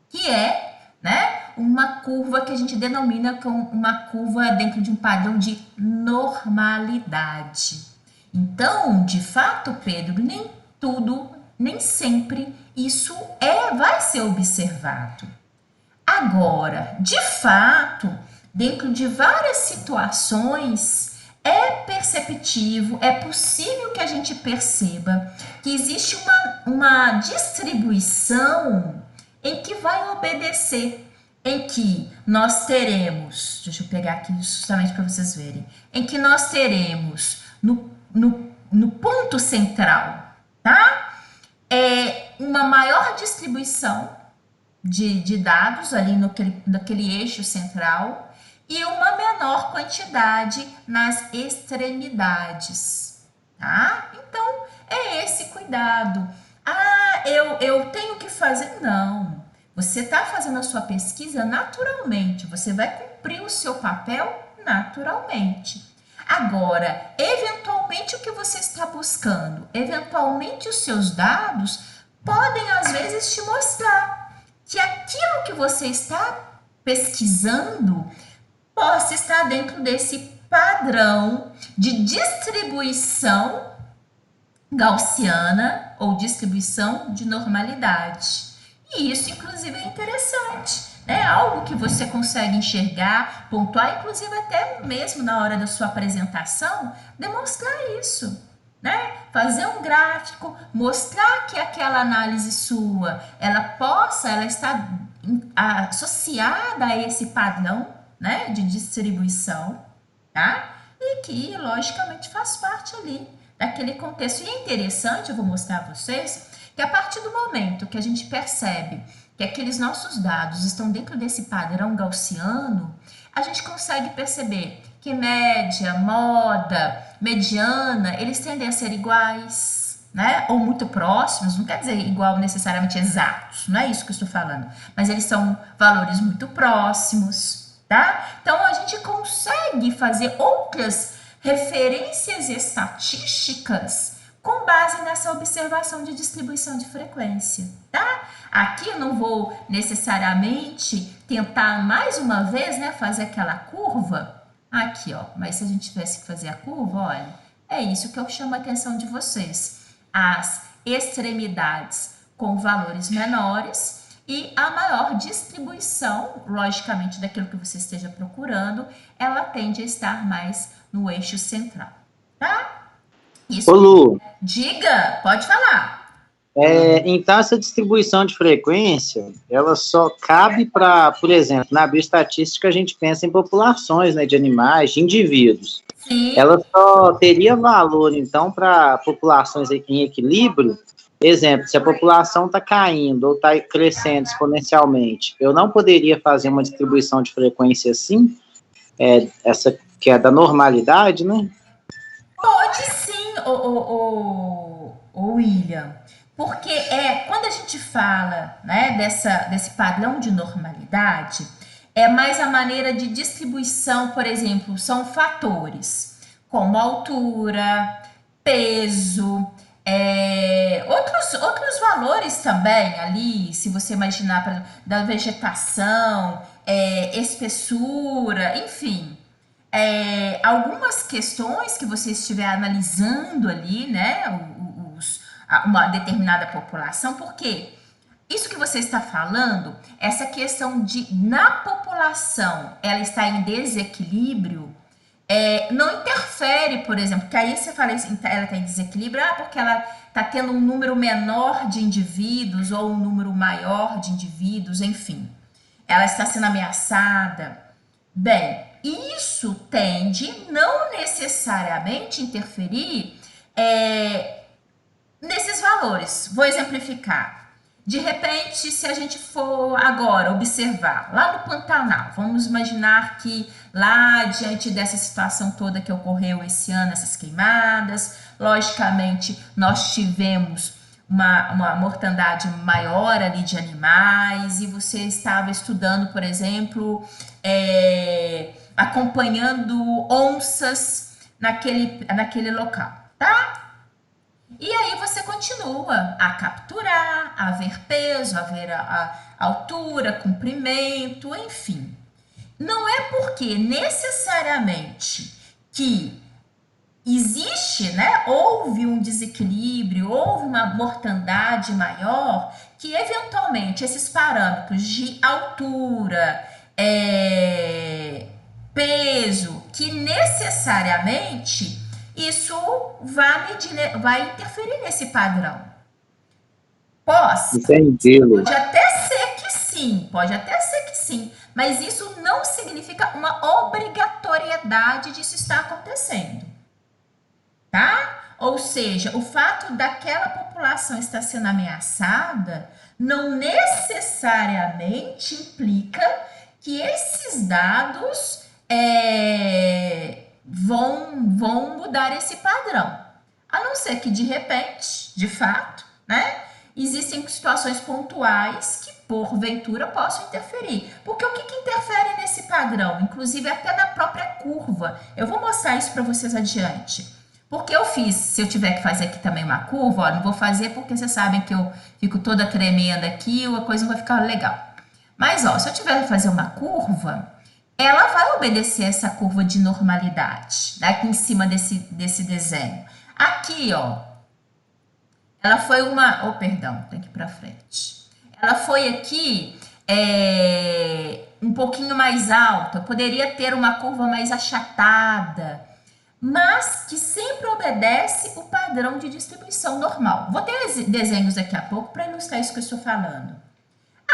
que é, né, uma curva que a gente denomina como uma curva dentro de um padrão de normalidade. Então, de fato, Pedro, nem tudo, nem sempre isso vai ser observado. Agora, de fato, dentro de várias situações, é perceptível, é possível que a gente perceba que existe uma distribuição em que vai obedecer, em que nós teremos, deixa eu pegar aqui justamente para vocês verem, em que nós teremos no ponto central, tá? Uma maior distribuição de dados ali naquele eixo central e uma menor quantidade nas extremidades, tá? Então, é esse cuidado. Ah, eu tenho que fazer? Não. Você está fazendo a sua pesquisa naturalmente, você vai cumprir o seu papel naturalmente. Agora, eventualmente o que você está buscando, eventualmente os seus dados podem às vezes te mostrar que aquilo que você está pesquisando possa estar dentro desse padrão de distribuição gaussiana ou distribuição de normalidade. E isso, inclusive, é interessante, né? Algo que você consegue enxergar, pontuar, inclusive até mesmo na hora da sua apresentação, demonstrar isso, né? Fazer um gráfico, mostrar que aquela análise sua, ela está associada a esse padrão, né, de distribuição, tá? E que, logicamente, faz parte ali daquele contexto. E é interessante, eu vou mostrar a vocês, que a partir do momento que a gente percebe que aqueles nossos dados estão dentro desse padrão gaussiano, a gente consegue perceber que média, moda, mediana, eles tendem a ser iguais, né? Ou muito próximos, não quer dizer igual necessariamente exatos, não é isso que eu estou falando, mas eles são valores muito próximos, tá? Então a gente consegue fazer outras referências estatísticas com base nessa observação de distribuição de frequência, tá? Aqui eu não vou necessariamente tentar mais uma vez, né, fazer aquela curva aqui, ó. Mas se a gente tivesse que fazer a curva, olha, é isso que eu chamo a atenção de vocês. As extremidades com valores menores e a maior distribuição, logicamente, daquilo que você esteja procurando, ela tende a estar mais no eixo central, tá? Isso. Ô, Lu, Diga, pode falar. então essa distribuição de frequência, ela só cabe para, por exemplo, na bioestatística a gente pensa em populações, né, de animais, de indivíduos. Sim. Ela só teria valor, então, para populações em equilíbrio. Exemplo, se a população está caindo ou está crescendo exponencialmente, eu não poderia fazer uma distribuição de frequência assim, essa que é da normalidade, né? Pode sim, o William, porque quando a gente fala, né, desse padrão de normalidade, é mais a maneira de distribuição, por exemplo, são fatores como altura, peso, outros valores também ali, se você imaginar, por exemplo, da vegetação, espessura, enfim. Algumas questões que você estiver analisando ali, né, uma determinada população, porque isso que você está falando, essa questão de na população ela está em desequilíbrio, não interfere, por exemplo, que aí você fala assim, ela está em desequilíbrio, porque ela está tendo um número menor de indivíduos ou um número maior de indivíduos, enfim, ela está sendo ameaçada. Bem, isso tende não necessariamente interferir nesses valores. Vou exemplificar. De repente, se a gente for agora observar lá no Pantanal, vamos imaginar que lá diante dessa situação toda que ocorreu esse ano, essas queimadas, logicamente nós tivemos uma mortandade maior ali de animais e você estava estudando, por exemplo, acompanhando onças naquele local, tá? E aí você continua a capturar, a ver peso, a ver a altura, comprimento, enfim. Não é porque necessariamente que existe, né, houve um desequilíbrio, houve uma mortandade maior, que eventualmente esses parâmetros de altura, peso, que necessariamente isso vai interferir nesse padrão. Entendi, Lu. Pode até ser que sim, mas isso não significa uma obrigatoriedade disso estar acontecendo, tá? Ou seja, o fato daquela população estar sendo ameaçada não necessariamente implica que esses dados vão mudar esse padrão. A não ser que, de repente, de fato, né, existem situações pontuais que, porventura, possam interferir. Porque o que interfere nesse padrão? Inclusive, até na própria curva. Eu vou mostrar isso para vocês adiante. Porque se eu tiver que fazer aqui também uma curva, ó, não vou fazer porque vocês sabem que eu fico toda tremenda aqui, a coisa não vai ficar legal. Mas, ó, se eu tiver que fazer uma curva, ela vai obedecer essa curva de normalidade, né, aqui em cima desse desenho. Aqui, ó, ela foi tem que ir para frente. ela foi aqui um pouquinho mais alta, poderia ter uma curva mais achatada, mas que sempre obedece o padrão de distribuição normal. Vou ter desenhos daqui a pouco para ilustrar isso que eu estou falando.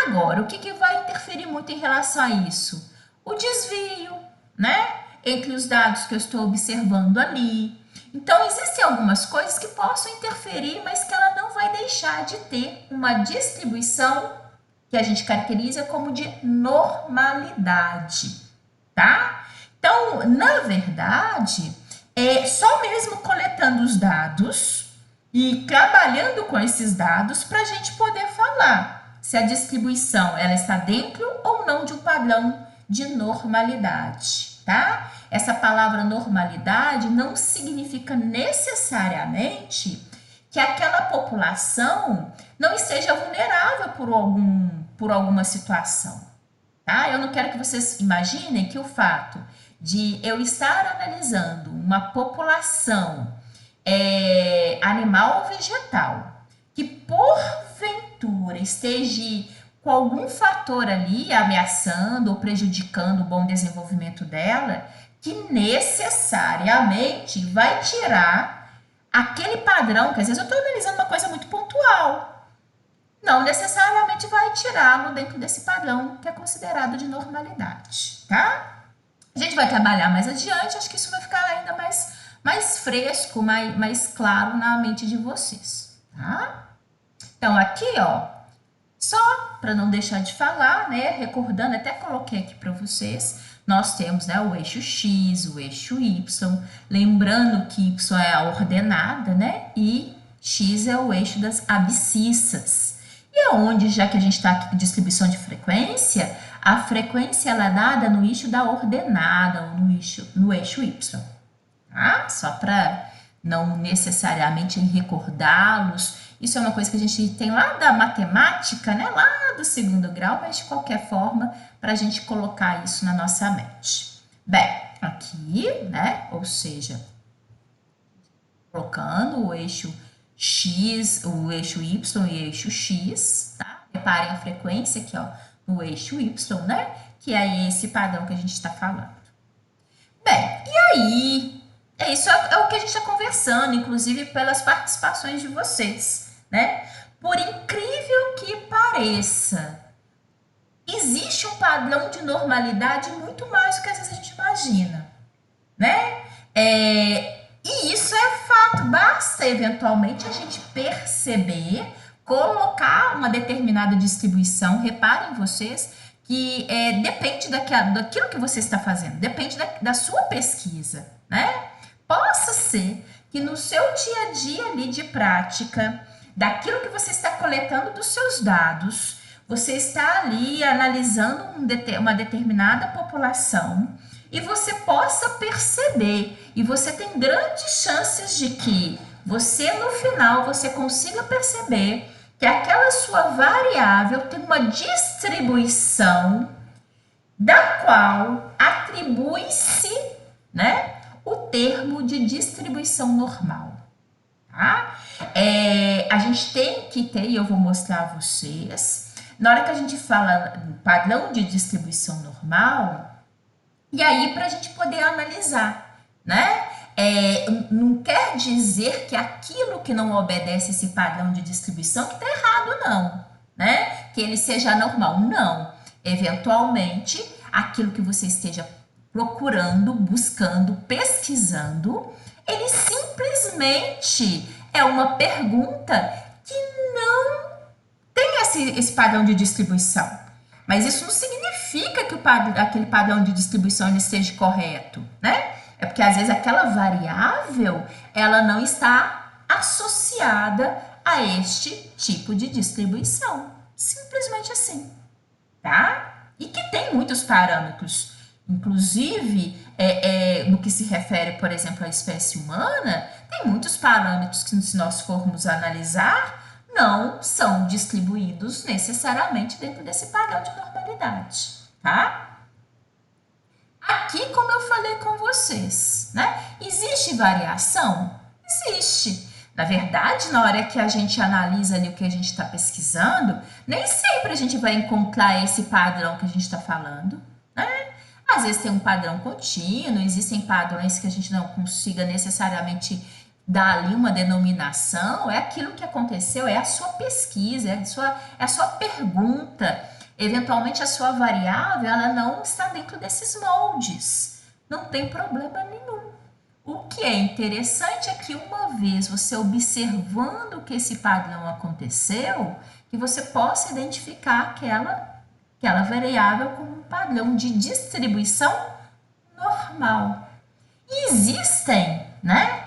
Agora, o que vai interferir muito em relação a isso? O desvio, né? Entre os dados que eu estou observando ali. Então, existem algumas coisas que possam interferir, mas que ela não vai deixar de ter uma distribuição que a gente caracteriza como de normalidade, tá? Então, na verdade, é só mesmo coletando os dados e trabalhando com esses dados para a gente poder falar se a distribuição ela está dentro ou não de um padrão de normalidade, tá? Essa palavra normalidade não significa necessariamente que aquela população não esteja vulnerável por alguma situação, tá? Eu não quero que vocês imaginem que o fato de eu estar analisando uma população animal ou vegetal que porventura esteja com algum fator ali ameaçando ou prejudicando o bom desenvolvimento dela, que necessariamente vai tirar aquele padrão, que às vezes eu estou analisando uma coisa muito pontual, não necessariamente vai tirá-lo dentro desse padrão que é considerado de normalidade, tá? A gente vai trabalhar mais adiante, acho que isso vai ficar ainda mais fresco, mais claro na mente de vocês, tá? Então, aqui, ó, só para não deixar de falar, né, recordando, até coloquei aqui para vocês, nós temos, né, o eixo X, o eixo Y, lembrando que Y é a ordenada, né, e X é o eixo das abscissas. E aonde, já que a gente está aqui com distribuição de frequência, a frequência ela é dada no eixo da ordenada, ou no eixo Y, tá? Só para não necessariamente recordá-los. Isso é uma coisa que a gente tem lá da matemática, né? Lá do segundo grau, mas de qualquer forma, para a gente colocar isso na nossa mente. Bem, aqui, né? Ou seja, colocando o eixo X, o eixo Y e o eixo X, tá? Reparem a frequência aqui, ó, no eixo Y, né? Que é esse padrão que a gente está falando. Bem, e aí? Isso é o que a gente está conversando, inclusive pelas participações de vocês, né? Por incrível que pareça, existe um padrão de normalidade muito mais do que às vezes a gente imagina, né? E isso é fato, basta eventualmente a gente perceber, colocar uma determinada distribuição, reparem vocês, que depende daquilo que você está fazendo, depende da sua pesquisa, né? Possa ser que no seu dia a dia ali de prática, daquilo que você está coletando dos seus dados, você está ali analisando uma determinada população e você possa perceber, e você tem grandes chances de que você no final você consiga perceber que aquela sua variável tem uma distribuição da qual atribui-se, né, o termo de distribuição normal, tá? A gente tem que ter, e eu vou mostrar a vocês, na hora que a gente fala padrão de distribuição normal, e aí para a gente poder analisar, né? Não quer dizer que aquilo que não obedece esse padrão de distribuição que está errado, não, né? Que ele seja normal, não. Eventualmente, aquilo que você esteja procurando, buscando, pesquisando, ele simplesmente é uma pergunta que não tem esse padrão de distribuição. Mas isso não significa que aquele padrão de distribuição ele esteja correto, né? É porque às vezes aquela variável ela não está associada a este tipo de distribuição. Simplesmente assim, tá? E que tem muitos parâmetros. Inclusive, no que se refere, por exemplo, à espécie humana, tem muitos parâmetros que, se nós formos analisar, não são distribuídos necessariamente dentro desse padrão de normalidade, tá? Aqui, como eu falei com vocês, né? Existe variação? Existe. Na verdade, na hora que a gente analisa ali o que a gente está pesquisando, nem sempre a gente vai encontrar esse padrão que a gente está falando, né? Às vezes tem um padrão contínuo, existem padrões que a gente não consiga necessariamente dar ali uma denominação, é aquilo que aconteceu, é a sua pesquisa, é a sua pergunta. Eventualmente a sua variável, ela não está dentro desses moldes. Não tem problema nenhum. O que é interessante é que uma vez você observando que esse padrão aconteceu, que você possa identificar aquela variável como um padrão de distribuição normal. E existem, né?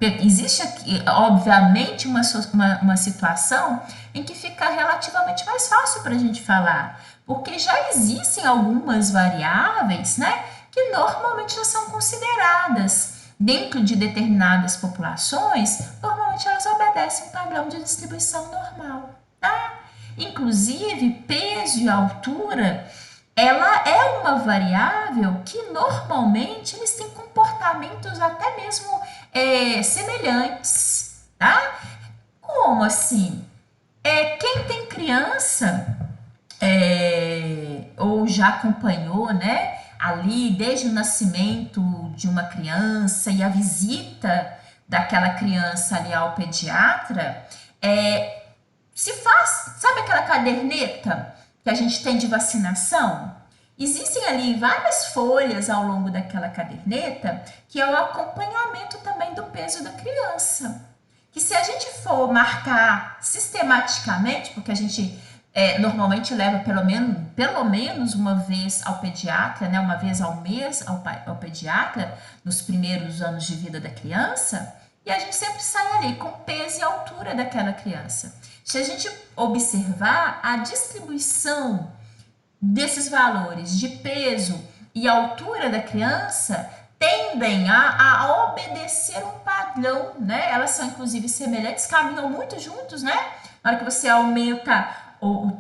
Existe aqui, obviamente, uma situação em que fica relativamente mais fácil para a gente falar, porque já existem algumas variáveis, né, que normalmente já são consideradas dentro de determinadas populações, normalmente elas obedecem um padrão de distribuição normal, tá? Inclusive, peso e altura, ela é uma variável que normalmente eles têm comportamentos até mesmo semelhantes, tá? Como assim? Quem tem criança ou já acompanhou, né, ali desde o nascimento de uma criança e a visita daquela criança ali ao pediatra, se faz, sabe aquela caderneta que a gente tem de vacinação? Existem ali várias folhas ao longo daquela caderneta que é o acompanhamento também do peso da criança. Que se a gente for marcar sistematicamente, porque a gente normalmente leva pelo menos uma vez ao pediatra, né, uma vez ao mês ao pediatra, nos primeiros anos de vida da criança, e a gente sempre sai ali com o peso e a altura daquela criança. Se a gente observar a distribuição desses valores de peso e altura da criança, tendem a obedecer um padrão, né? Elas são inclusive semelhantes, caminham muito juntos, né? Na hora que você aumenta o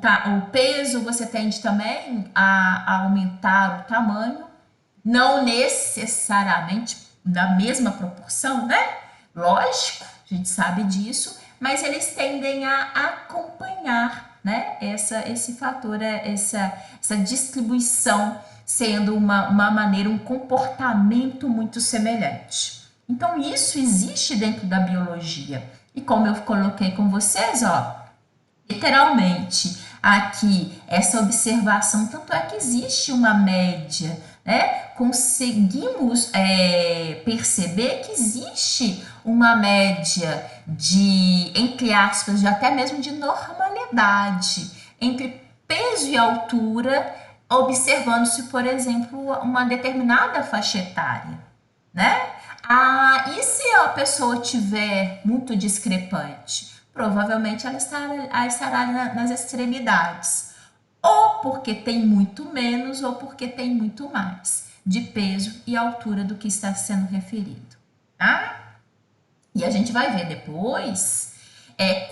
peso, você tende também a aumentar o tamanho, não necessariamente na mesma proporção, né? Lógico, a gente sabe disso, mas eles tendem a acompanhar, né? Esse fator, essa distribuição sendo uma maneira, um comportamento muito semelhante. Então, isso existe dentro da biologia. E como eu coloquei com vocês, ó, literalmente, aqui, essa observação, tanto é que existe uma média, né? Conseguimos perceber que existe uma média de, entre aspas, de até mesmo de normalidade entre peso e altura, observando-se, por exemplo, uma determinada faixa etária, né? E se a pessoa tiver muito discrepante? Provavelmente ela estará nas extremidades, ou porque tem muito menos, ou porque tem muito mais de peso e altura do que está sendo referido, tá? E a gente vai ver depois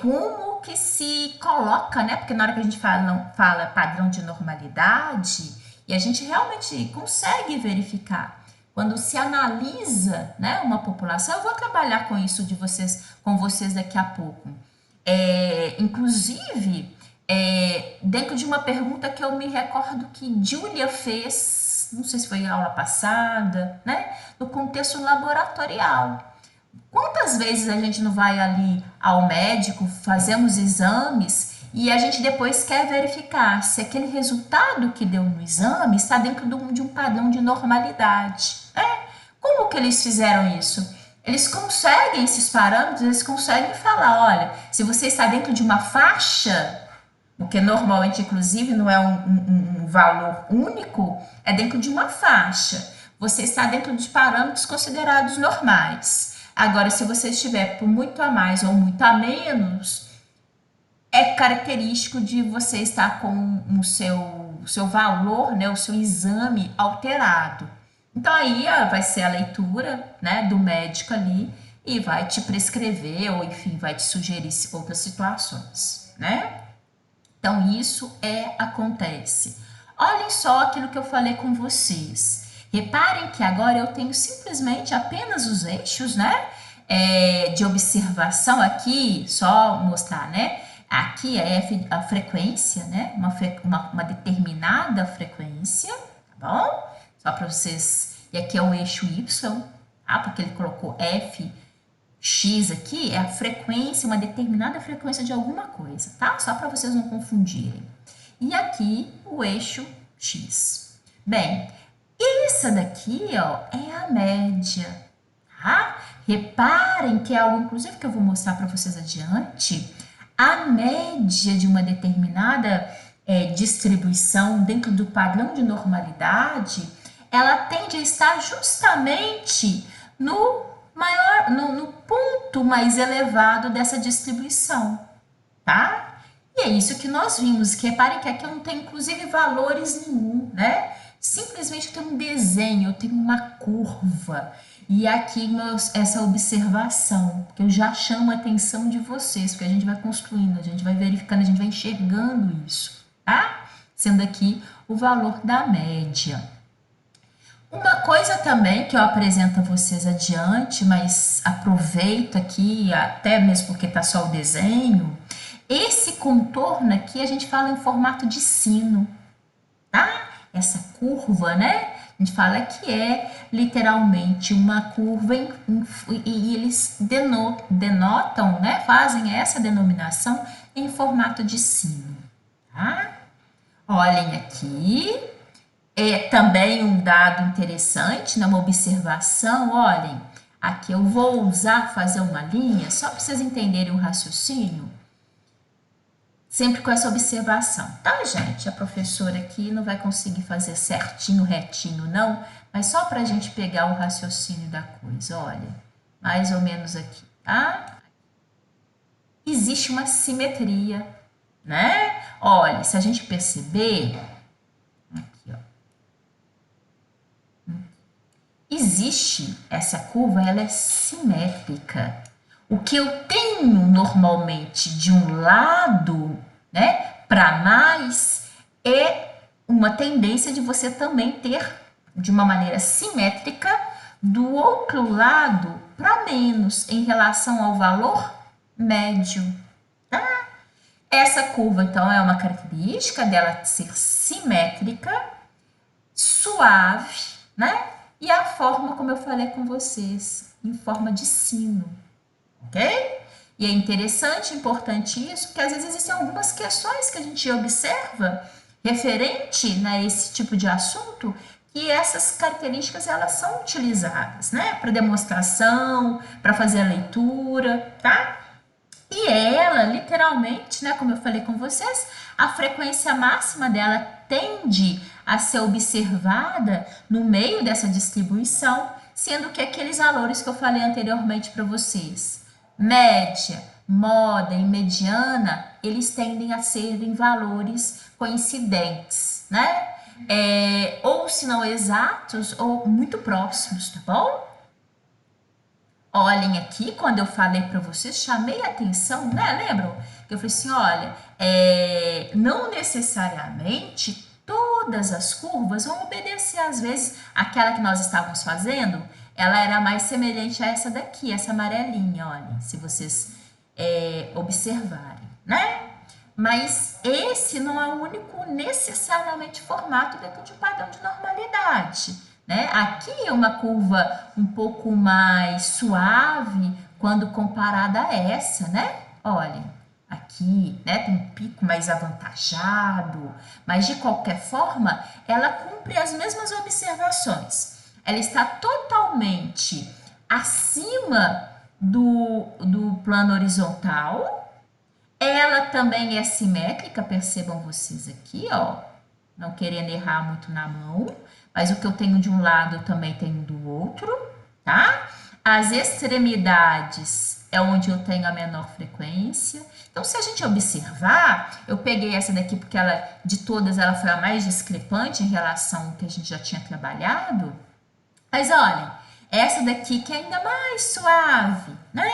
como que se coloca, né? Porque na hora que a gente fala padrão de normalidade, e a gente realmente consegue verificar. Quando se analisa, né, uma população, eu vou trabalhar com isso com vocês daqui a pouco. Inclusive, dentro de uma pergunta que eu me recordo que Júlia fez, não sei se foi a aula passada, né, no contexto laboratorial. Quantas vezes a gente não vai ali ao médico, fazemos exames e a gente depois quer verificar se aquele resultado que deu no exame está dentro de um padrão de normalidade, né? Como que eles fizeram isso? Eles conseguem esses parâmetros, eles conseguem falar, olha, se você está dentro de uma faixa, porque normalmente, inclusive, não é um valor único, é dentro de uma faixa. Você está dentro de parâmetros considerados normais. Agora, se você estiver por muito a mais ou muito a menos, é característico de você estar com o seu valor, né, o seu exame alterado. Então, aí vai ser a leitura, né, do médico ali e vai te prescrever ou, enfim, vai te sugerir outras situações, né? Então, isso acontece. Olhem só aquilo que eu falei com vocês. Reparem que agora eu tenho simplesmente apenas os eixos, né? de observação aqui, só mostrar, né? Aqui é a frequência, né? Uma determinada frequência, tá bom? Só para vocês. E aqui é o eixo Y, tá? Porque ele colocou Fx aqui, é a frequência, uma determinada frequência de alguma coisa, tá? Só para vocês não confundirem. E aqui o eixo X. Bem, essa daqui, ó, é a média, tá? Reparem que é algo, inclusive, que eu vou mostrar para vocês adiante. A média de uma determinada distribuição dentro do padrão de normalidade, ela tende a estar justamente no ponto mais elevado dessa distribuição, tá? E é isso que nós vimos, que reparem que aqui eu não tenho, inclusive, valores nenhum, né? Simplesmente eu tenho um desenho, eu tenho uma curva. E aqui essa observação, que eu já chamo a atenção de vocês, porque a gente vai construindo, a gente vai verificando, a gente vai enxergando isso, tá? Sendo aqui o valor da média. Uma coisa também que eu apresento a vocês adiante, mas aproveito aqui, até mesmo porque tá só o desenho, esse contorno aqui a gente fala em formato de sino, tá? Essa curva, né? A gente fala que é literalmente uma curva e eles denotam, né? Fazem essa denominação em formato de sino, tá? Olhem aqui, também um dado interessante, né? Uma observação, olhem, aqui eu vou fazer uma linha, só para vocês entenderem o raciocínio, sempre com essa observação, tá, gente? A professora aqui não vai conseguir fazer certinho, retinho, não, mas só para a gente pegar o raciocínio da coisa, olha, mais ou menos aqui, tá? Existe uma simetria, né? Olha, se a gente perceber, aqui, ó, existe essa curva, ela é simétrica. O que eu tenho normalmente de um lado, né, para mais, é uma tendência de você também ter, de uma maneira simétrica, do outro lado para menos, em relação ao valor médio, tá? Essa curva, então, é uma característica dela ser simétrica, suave, né? E a forma, como eu falei com vocês, em forma de sino. Ok? E é interessante, importante isso, porque às vezes existem algumas questões que a gente observa referente, né, a esse tipo de assunto, que essas características elas são utilizadas, né, para demonstração, para fazer a leitura, tá? E ela, literalmente, né, como eu falei com vocês, a frequência máxima dela tende a ser observada no meio dessa distribuição, sendo que aqueles valores que eu falei anteriormente para vocês, média, moda e mediana, eles tendem a serem valores coincidentes, né? Ou se não exatos, ou muito próximos, tá bom? Olhem aqui, quando eu falei para vocês, chamei a atenção, né? Lembram? Que eu falei assim, olha, não necessariamente todas as curvas vão obedecer, às vezes, àquela que nós estávamos fazendo, ela era mais semelhante a essa daqui, essa amarelinha, olhem, se vocês observarem, né? Mas esse não é o único necessariamente formato dentro de um padrão de normalidade, né? Aqui é uma curva um pouco mais suave quando comparada a essa, né? Olhem, aqui, né, tem um pico mais avantajado, mas de qualquer forma, ela cumpre as mesmas observações. Ela está totalmente acima do plano horizontal. Ela também é simétrica, percebam vocês aqui, ó. Não querendo errar muito na mão, mas o que eu tenho de um lado eu também tenho do outro, tá? As extremidades é onde eu tenho a menor frequência. Então, se a gente observar, eu peguei essa daqui porque ela, de todas, ela foi a mais discrepante em relação ao que a gente já tinha trabalhado. Mas olhem, essa daqui que é ainda mais suave, né?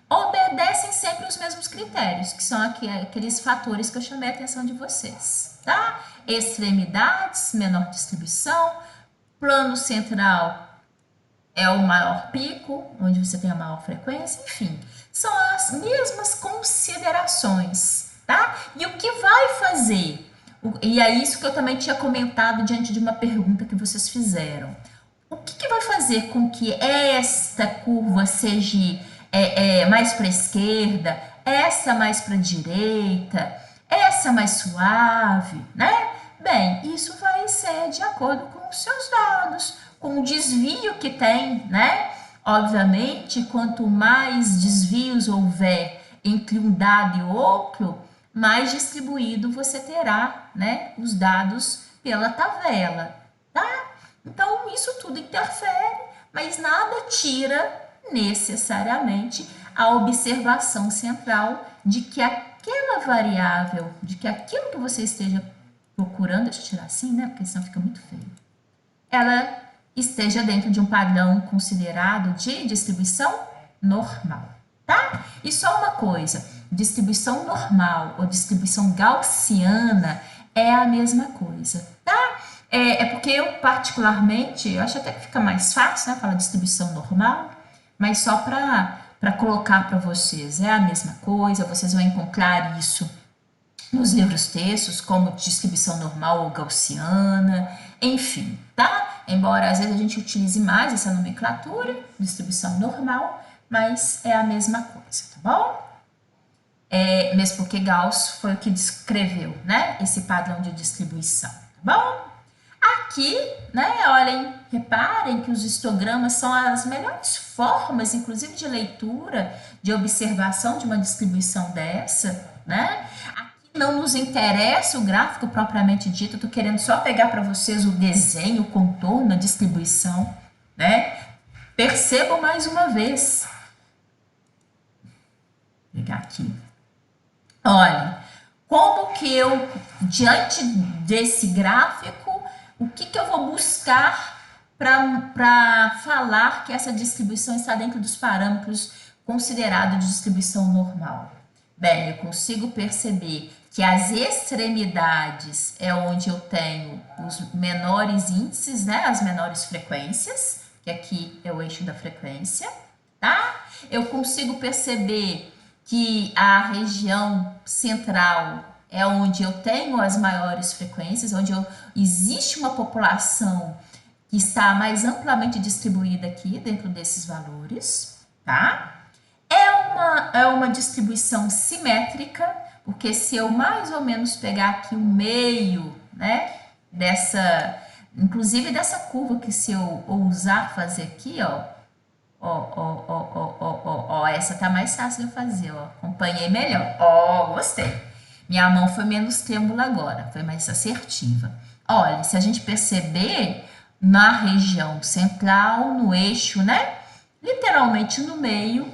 Obedecem sempre os mesmos critérios, que são aqueles fatores que eu chamei a atenção de vocês, tá? Extremidades, menor distribuição, plano central é o maior pico, onde você tem a maior frequência, enfim, são as mesmas considerações, tá? E o que vai fazer? E é isso que eu também tinha comentado diante de uma pergunta que vocês fizeram. O que vai fazer com que esta curva seja mais para a esquerda, essa mais para a direita, essa mais suave, né? Bem, isso vai ser de acordo com os seus dados, com o desvio que tem, né? Obviamente, quanto mais desvios houver entre um dado e outro, mais distribuído você terá, né, os dados pela tabela, tá? Então, isso tudo interfere, mas nada tira necessariamente a observação central de que aquela variável, de que aquilo que você esteja procurando, deixa eu tirar assim, né, porque senão fica muito feio, ela esteja dentro de um padrão considerado de distribuição normal, tá? E só uma coisa, distribuição normal ou distribuição gaussiana é a mesma coisa, tá? É porque eu, particularmente, eu acho até que fica mais fácil, né, falar distribuição normal, mas só para colocar para vocês, é a mesma coisa, vocês vão encontrar isso nos livros textos, como distribuição normal ou gaussiana, enfim, tá? Embora às vezes a gente utilize mais essa nomenclatura, distribuição normal, mas é a mesma coisa, tá bom? Mesmo porque Gauss foi o que descreveu, né, esse padrão de distribuição, tá bom? Aqui, né, olhem, reparem que os histogramas são as melhores formas, inclusive de leitura, de observação de uma distribuição dessa, né? Aqui não nos interessa o gráfico propriamente dito, eu tô querendo só pegar para vocês o desenho, o contorno, a distribuição, né? Percebam mais uma vez. Vou pegar aqui. Olha, como que eu, diante desse gráfico, o que eu vou buscar para falar que essa distribuição está dentro dos parâmetros considerados de distribuição normal? Bem, eu consigo perceber que as extremidades é onde eu tenho os menores índices, né, as menores frequências, que aqui é o eixo da frequência, tá? Eu consigo perceber que a região central é onde eu tenho as maiores frequências, onde existe uma população que está mais amplamente distribuída aqui dentro desses valores, tá? É uma distribuição simétrica, porque se eu mais ou menos pegar aqui o meio, né, inclusive dessa curva que se eu ousar fazer aqui, ó, essa tá mais fácil de fazer, ó, acompanhei melhor, ó, gostei. Minha mão foi menos trêmula agora, foi mais assertiva. Olha, se a gente perceber, na região central, no eixo, né? Literalmente no meio,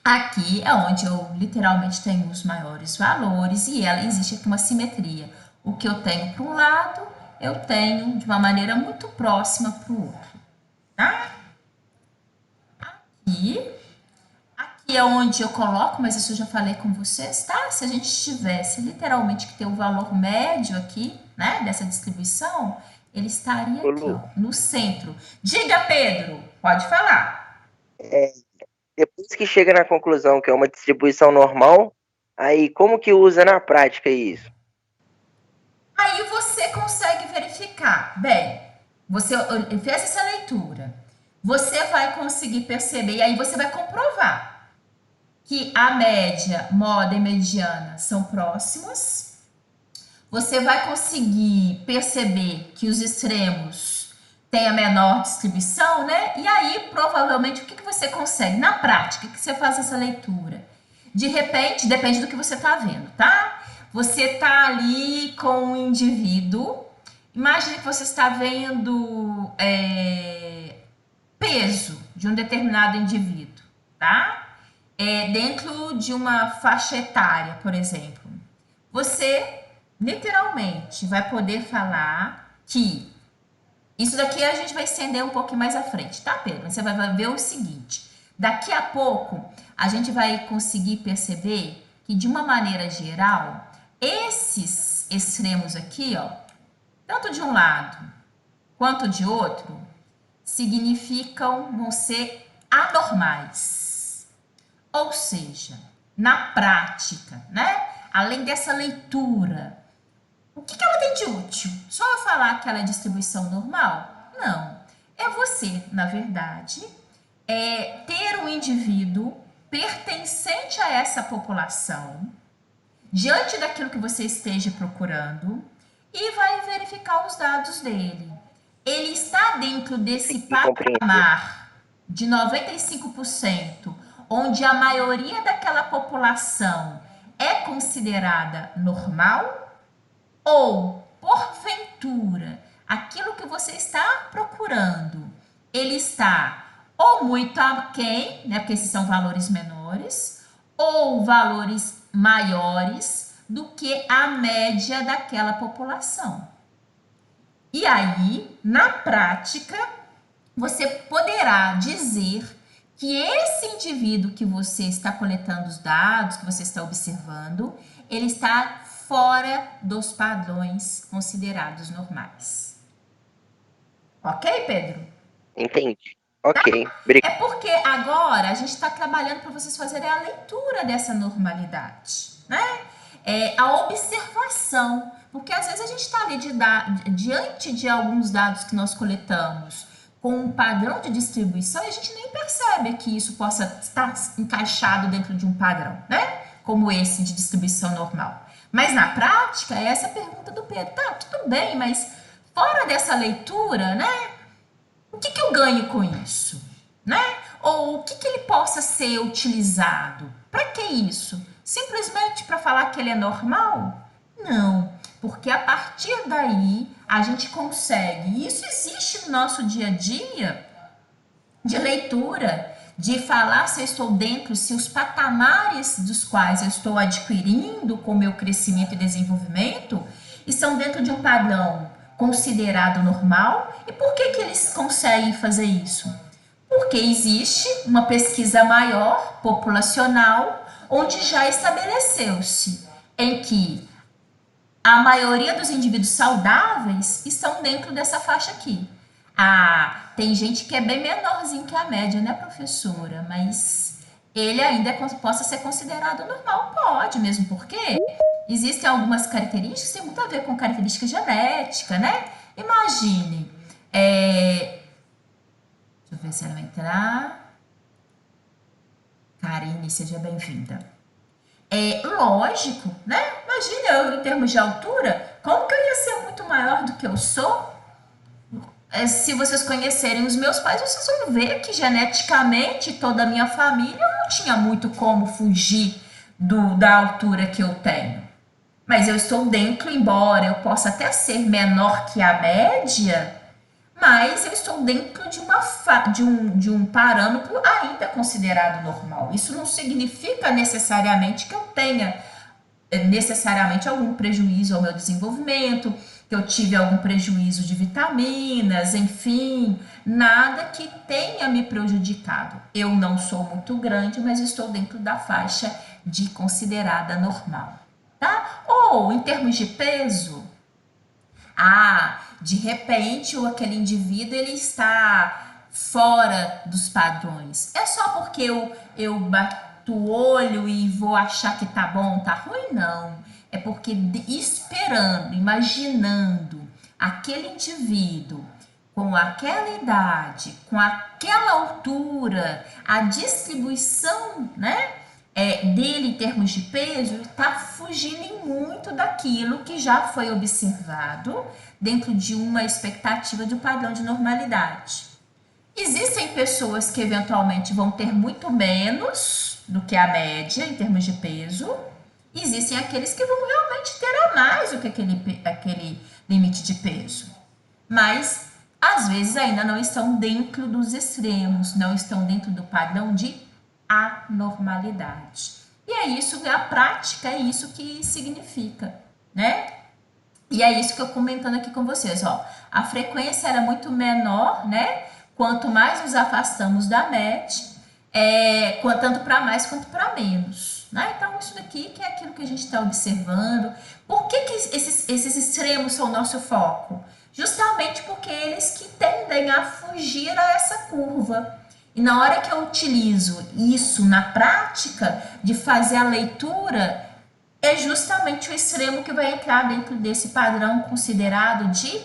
aqui é onde eu literalmente tenho os maiores valores e existe aqui uma simetria. O que eu tenho para um lado, eu tenho de uma maneira muito próxima para o outro, tá? Aqui é onde eu coloco, mas isso eu já falei com vocês, tá? Se a gente tivesse literalmente que ter o valor médio aqui, né, dessa distribuição, ele estaria aqui, ó, no centro. Diga, Pedro, pode falar. Depois que chega na conclusão que é uma distribuição normal, aí como que usa na prática isso? Aí você consegue verificar. Bem, você fez essa leitura, você vai conseguir perceber, e aí você vai comprovar que a média, moda e mediana são próximos. Você vai conseguir perceber que os extremos têm a menor distribuição, né? E aí, provavelmente, o que você consegue? Na prática, que você faz essa leitura? De repente, depende do que você está vendo, tá? Você está ali com um indivíduo. Imagine que você está vendo peso de um determinado indivíduo, tá? Dentro de uma faixa etária, por exemplo. Você, literalmente, vai poder falar que isso daqui a gente vai estender um pouquinho mais à frente, tá, Pedro? Você vai ver o seguinte, daqui a pouco a gente vai conseguir perceber que, de uma maneira geral, esses extremos aqui, ó, tanto de um lado quanto de outro, vão ser anormais. Ou seja, na prática, né? Além dessa leitura, o que ela tem de útil? Só eu falar que ela é distribuição normal? Não. É você, na verdade, ter um indivíduo pertencente a essa população, diante daquilo que você esteja procurando, e vai verificar os dados dele. Ele está dentro desse patamar de 95%, onde a maioria daquela população é considerada normal, ou, porventura, aquilo que você está procurando, ele está ou muito aquém, né, porque esses são valores menores, ou valores maiores do que a média daquela população. E aí, na prática, você poderá dizer que esse indivíduo que você está coletando os dados, que você está observando, ele está fora dos padrões considerados normais. Ok, Pedro? Entendi. Ok, obrigado. É porque agora a gente está trabalhando para vocês fazerem a leitura dessa normalidade, né? A observação, porque às vezes a gente está ali diante de alguns dados que nós coletamos com um padrão de distribuição e a gente nem percebe que isso possa estar encaixado dentro de um padrão, né? Como esse de distribuição normal. Mas na prática, essa é a pergunta do Pedro. Tá, tudo bem, mas fora dessa leitura, né? O que eu ganho com isso, né? Ou o que ele possa ser utilizado? Para que isso? Simplesmente para falar que ele é normal? Não, porque a partir daí a gente consegue, e isso existe no nosso dia a dia, de leitura, de falar se eu estou dentro, se os patamares dos quais eu estou adquirindo com o meu crescimento e desenvolvimento estão dentro de um padrão considerado normal. E por que eles conseguem fazer isso? Porque existe uma pesquisa maior, populacional, onde já estabeleceu-se em que a maioria dos indivíduos saudáveis estão dentro dessa faixa aqui. Ah, tem gente que é bem menorzinho que a média, né, professora? Mas ele ainda possa ser considerado normal? Pode, mesmo porque existem algumas características que têm muito a ver com característica genética, né? Imagine, deixa eu ver se ela vai entrar. Karine, seja bem-vinda. Lógico, né? Imagine eu, em termos de altura, como que eu ia ser muito maior do que eu sou? Se vocês conhecerem os meus pais, vocês vão ver que geneticamente toda a minha família não tinha muito como fugir da altura que eu tenho. Mas eu estou dentro, embora eu possa até ser menor que a média, mas eu estou dentro de um parâmetro ainda considerado normal. Isso não significa necessariamente que eu tenha necessariamente algum prejuízo ao meu desenvolvimento, que eu tive algum prejuízo de vitaminas, enfim, nada que tenha me prejudicado. Eu não sou muito grande, mas estou dentro da faixa de considerada normal, tá? Ou em termos de peso, de repente aquele indivíduo ele está fora dos padrões. É só porque eu bato o olho e vou achar que tá bom, tá ruim? Não. É porque esperando, imaginando aquele indivíduo com aquela idade, com aquela altura, a distribuição, né, dele em termos de peso está fugindo muito daquilo que já foi observado dentro de uma expectativa de um padrão de normalidade. Existem pessoas que eventualmente vão ter muito menos do que a média em termos de peso. Existem aqueles que vão realmente ter a mais do que aquele limite de peso. Mas, às vezes, ainda não estão dentro dos extremos, não estão dentro do padrão de anormalidade. E é isso, a prática é isso que significa, né? E é isso que eu comentando aqui com vocês, ó. A frequência era muito menor, né? Quanto mais nos afastamos da média, tanto para mais quanto para menos. Né? Então, isso daqui que é aquilo que a gente está observando. Por que esses extremos são o nosso foco? Justamente porque eles que tendem tendem a fugir a essa curva. E na hora que eu utilizo isso na prática, de fazer a leitura, é justamente o extremo que vai entrar dentro desse padrão considerado de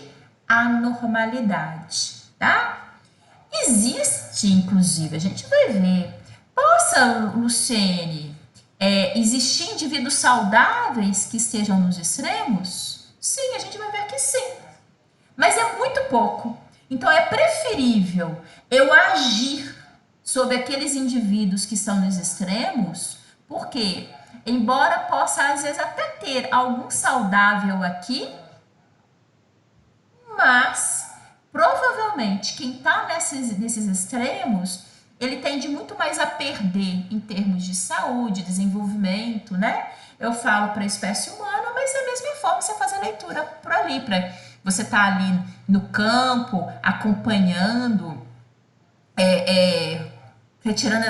anormalidade, tá? Existe, inclusive, a gente vai ver, possa, Luciene, existir indivíduos saudáveis que estejam nos extremos? Sim, a gente vai ver que sim, mas é muito pouco. Então, é preferível eu agir sobre aqueles indivíduos que estão nos extremos, porque, embora possa, às vezes, até ter algum saudável aqui, mas, provavelmente, quem está nesses extremos, ele tende muito mais a perder em termos de saúde, desenvolvimento, né? Eu falo para a espécie humana, mas da mesma forma você faz a leitura por ali, para você estar ali no campo, acompanhando, retirando,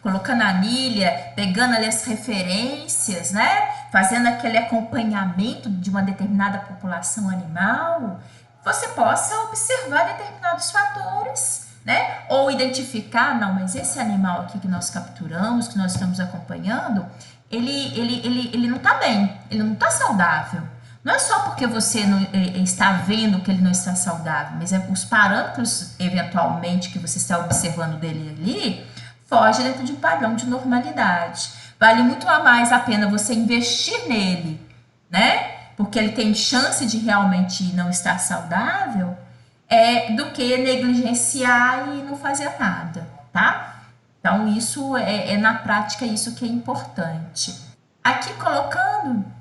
colocando a anilha, pegando ali as referências, né? Fazendo aquele acompanhamento de uma determinada população animal, você possa observar determinados fatores, né? Ou identificar, não, mas esse animal aqui que nós capturamos, que nós estamos acompanhando, ele não está bem, ele não está saudável. Não é só porque você não está vendo que ele não está saudável, mas os parâmetros, eventualmente, que você está observando dele ali, foge dentro de um padrão de normalidade. Vale muito mais a pena você investir nele, né? Porque ele tem chance de realmente não estar saudável, do que negligenciar e não fazer nada, tá? Então, isso na prática, isso que é importante. Aqui colocando,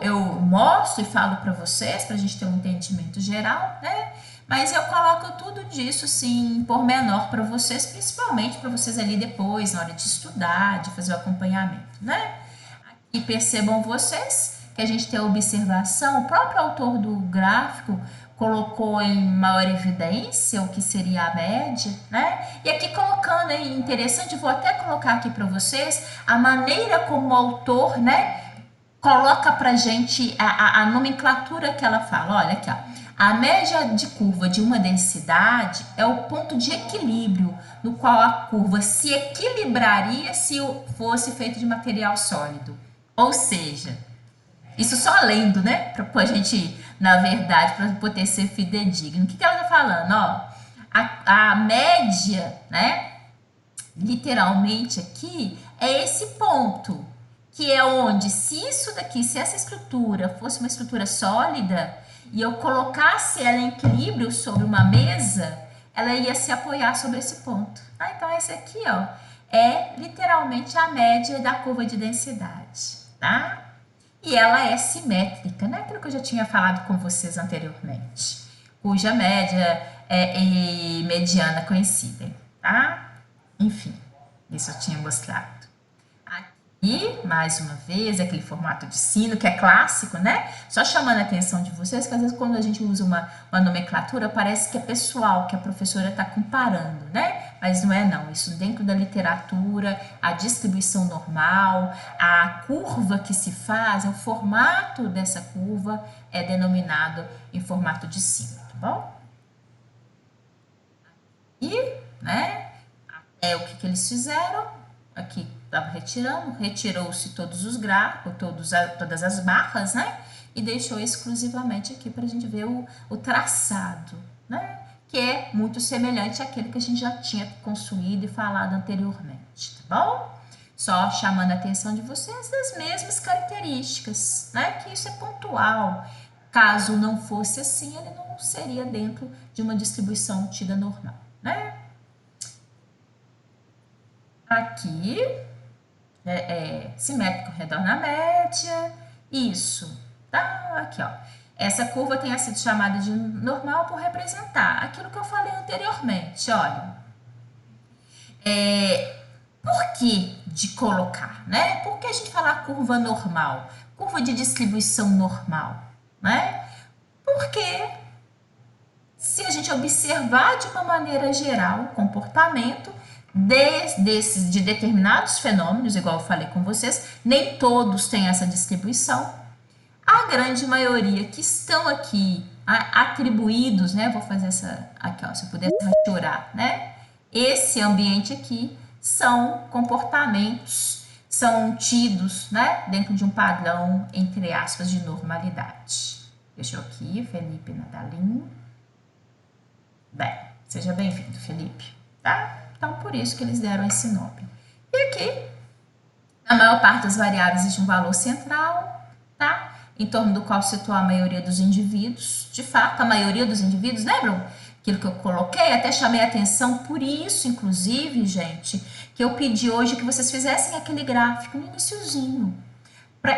eu mostro e falo para vocês, para a gente ter um entendimento geral, né? Mas eu coloco tudo disso, assim, em pormenor para vocês, principalmente para vocês ali depois, na hora de estudar, de fazer o acompanhamento, né? Aqui percebam vocês que a gente tem a observação, o próprio autor do gráfico colocou em maior evidência o que seria a média, né? E aqui colocando, é interessante, vou até colocar aqui para vocês a maneira como o autor, né, coloca para gente a nomenclatura que ela fala. Olha aqui, ó. A média de curva de uma densidade é o ponto de equilíbrio no qual a curva se equilibraria se fosse feito de material sólido. Ou seja, isso só lendo, né? Para a gente, na verdade, para poder ser fidedigno. O que ela está falando? Ó, a média, né? Literalmente aqui, é esse ponto, que é onde, se essa estrutura fosse uma estrutura sólida e eu colocasse ela em equilíbrio sobre uma mesa, ela ia se apoiar sobre esse ponto. Então, esse aqui, ó, é literalmente a média da curva de densidade, tá? E ela é simétrica, né? Aquilo que eu já tinha falado com vocês anteriormente, cuja média e mediana coincidem, tá? Enfim, isso eu tinha mostrado. Aqui, mais uma vez, aquele formato de sino, que é clássico, né? Só chamando a atenção de vocês, que às vezes quando a gente usa uma nomenclatura, parece que é pessoal, que a professora está comparando, né? Mas não é não, isso dentro da literatura, a distribuição normal, a curva que se faz, o formato dessa curva é denominado em formato de sino, tá bom? E, né, o que eles fizeram, aqui estava retirando, retirou-se todos os gráficos, todas as barras, né, e deixou exclusivamente aqui para a gente ver o traçado, né, que é muito semelhante àquele que a gente já tinha construído e falado anteriormente, tá bom? Só chamando a atenção de vocês das mesmas características, né, que isso é pontual. Caso não fosse assim, ele não seria dentro de uma distribuição tida normal, né? Aqui, simétrico ao redor na média, isso, tá? Aqui, ó. Essa curva tenha sido chamada de normal por representar aquilo que eu falei anteriormente, olha. Por que de colocar, né? Por que a gente fala curva normal? Curva de distribuição normal, né? Porque se a gente observar de uma maneira geral o comportamento de determinados fenômenos, igual eu falei com vocês, nem todos têm essa distribuição. A grande maioria que estão aqui atribuídos, né? Vou fazer essa aqui, ó, se eu pudesse chorar, né? Esse ambiente aqui são comportamentos, são tidos, né, dentro de um padrão, entre aspas, de normalidade. Deixa eu aqui, Felipe Nadalim. Bem, seja bem-vindo, Felipe, tá? Então, por isso que eles deram esse nome. E aqui, na maior parte das variáveis existe um valor central, tá? Em torno do qual situa a maioria dos indivíduos. De fato, a maioria dos indivíduos, lembram? Aquilo que eu coloquei, até chamei a atenção, por isso, inclusive, gente, que eu pedi hoje que vocês fizessem aquele gráfico no iniciozinho,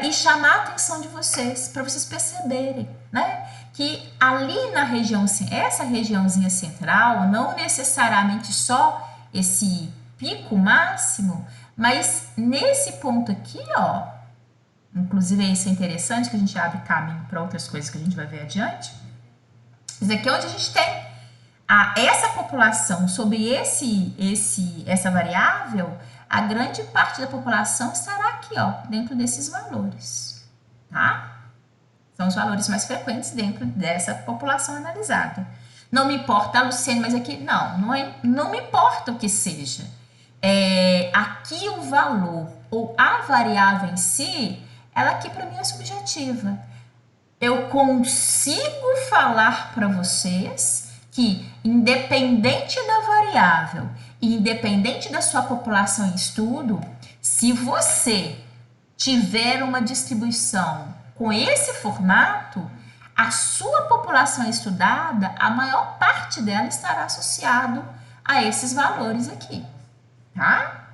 e chamar a atenção de vocês, para vocês perceberem, né, que ali na região, essa regiãozinha central, não necessariamente só esse pico máximo, mas nesse ponto aqui, ó, inclusive isso é interessante, que a gente abre caminho para outras coisas que a gente vai ver adiante, isso aqui é onde a gente tem essa população, sobre essa variável, a grande parte da população estará aqui, ó, dentro desses valores, tá? São os valores mais frequentes dentro dessa população analisada. Não me importa, Luciene, mas aqui, não me importa o que seja. Aqui o valor, ou a variável em si, ela aqui para mim é subjetiva. Eu consigo falar para vocês que, independente da variável e independente da sua população em estudo, se você tiver uma distribuição com esse formato, a sua população estudada, a maior parte dela estará associado a esses valores aqui, tá?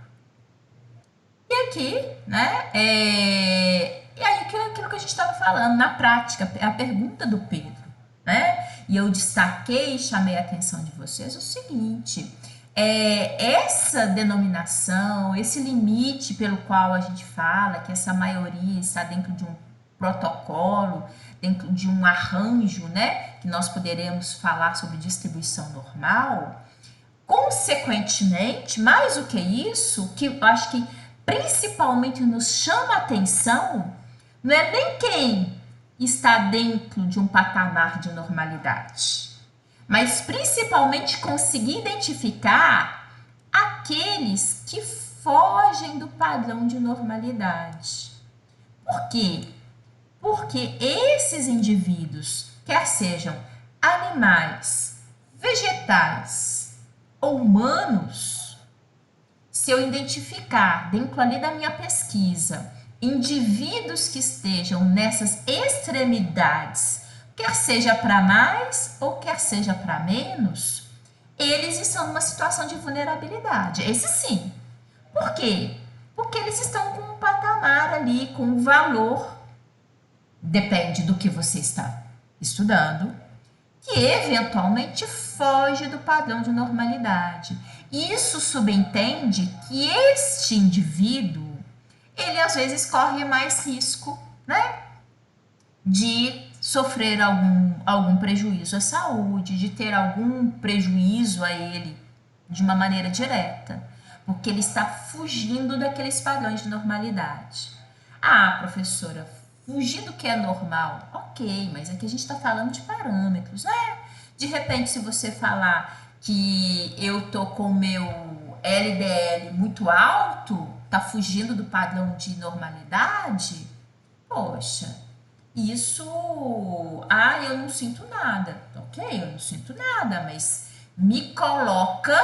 E aqui, né, e aí aquilo que a gente estava falando, na prática, a pergunta do Pedro, né? E eu destaquei e chamei a atenção de vocês o seguinte, essa denominação, esse limite pelo qual a gente fala que essa maioria está dentro de um protocolo, dentro de um arranjo, né, que nós poderemos falar sobre distribuição normal, consequentemente, mais do que isso, que eu acho que principalmente nos chama a atenção, não é nem quem está dentro de um patamar de normalidade, mas principalmente conseguir identificar aqueles que fogem do padrão de normalidade. Por quê? Porque esses indivíduos, quer sejam animais, vegetais ou humanos, se eu identificar dentro ali da minha pesquisa indivíduos que estejam nessas extremidades, quer seja para mais ou quer seja para menos, eles estão numa situação de vulnerabilidade. Esse sim. Por quê? Porque eles estão com um patamar ali, com um valor, depende do que você está estudando, que eventualmente foge do padrão de normalidade. Isso subentende que este indivíduo, ele às vezes corre mais risco, né, de sofrer algum prejuízo à saúde, de ter algum prejuízo a ele de uma maneira direta, porque ele está fugindo daqueles padrões de normalidade. Ah, professora, fugir do que é normal, ok, mas aqui a gente está falando de parâmetros, né? De repente, se você falar que eu tô com o meu LDL muito alto, tá fugindo do padrão de normalidade, poxa, isso, eu não sinto nada, ok, eu não sinto nada, mas me coloca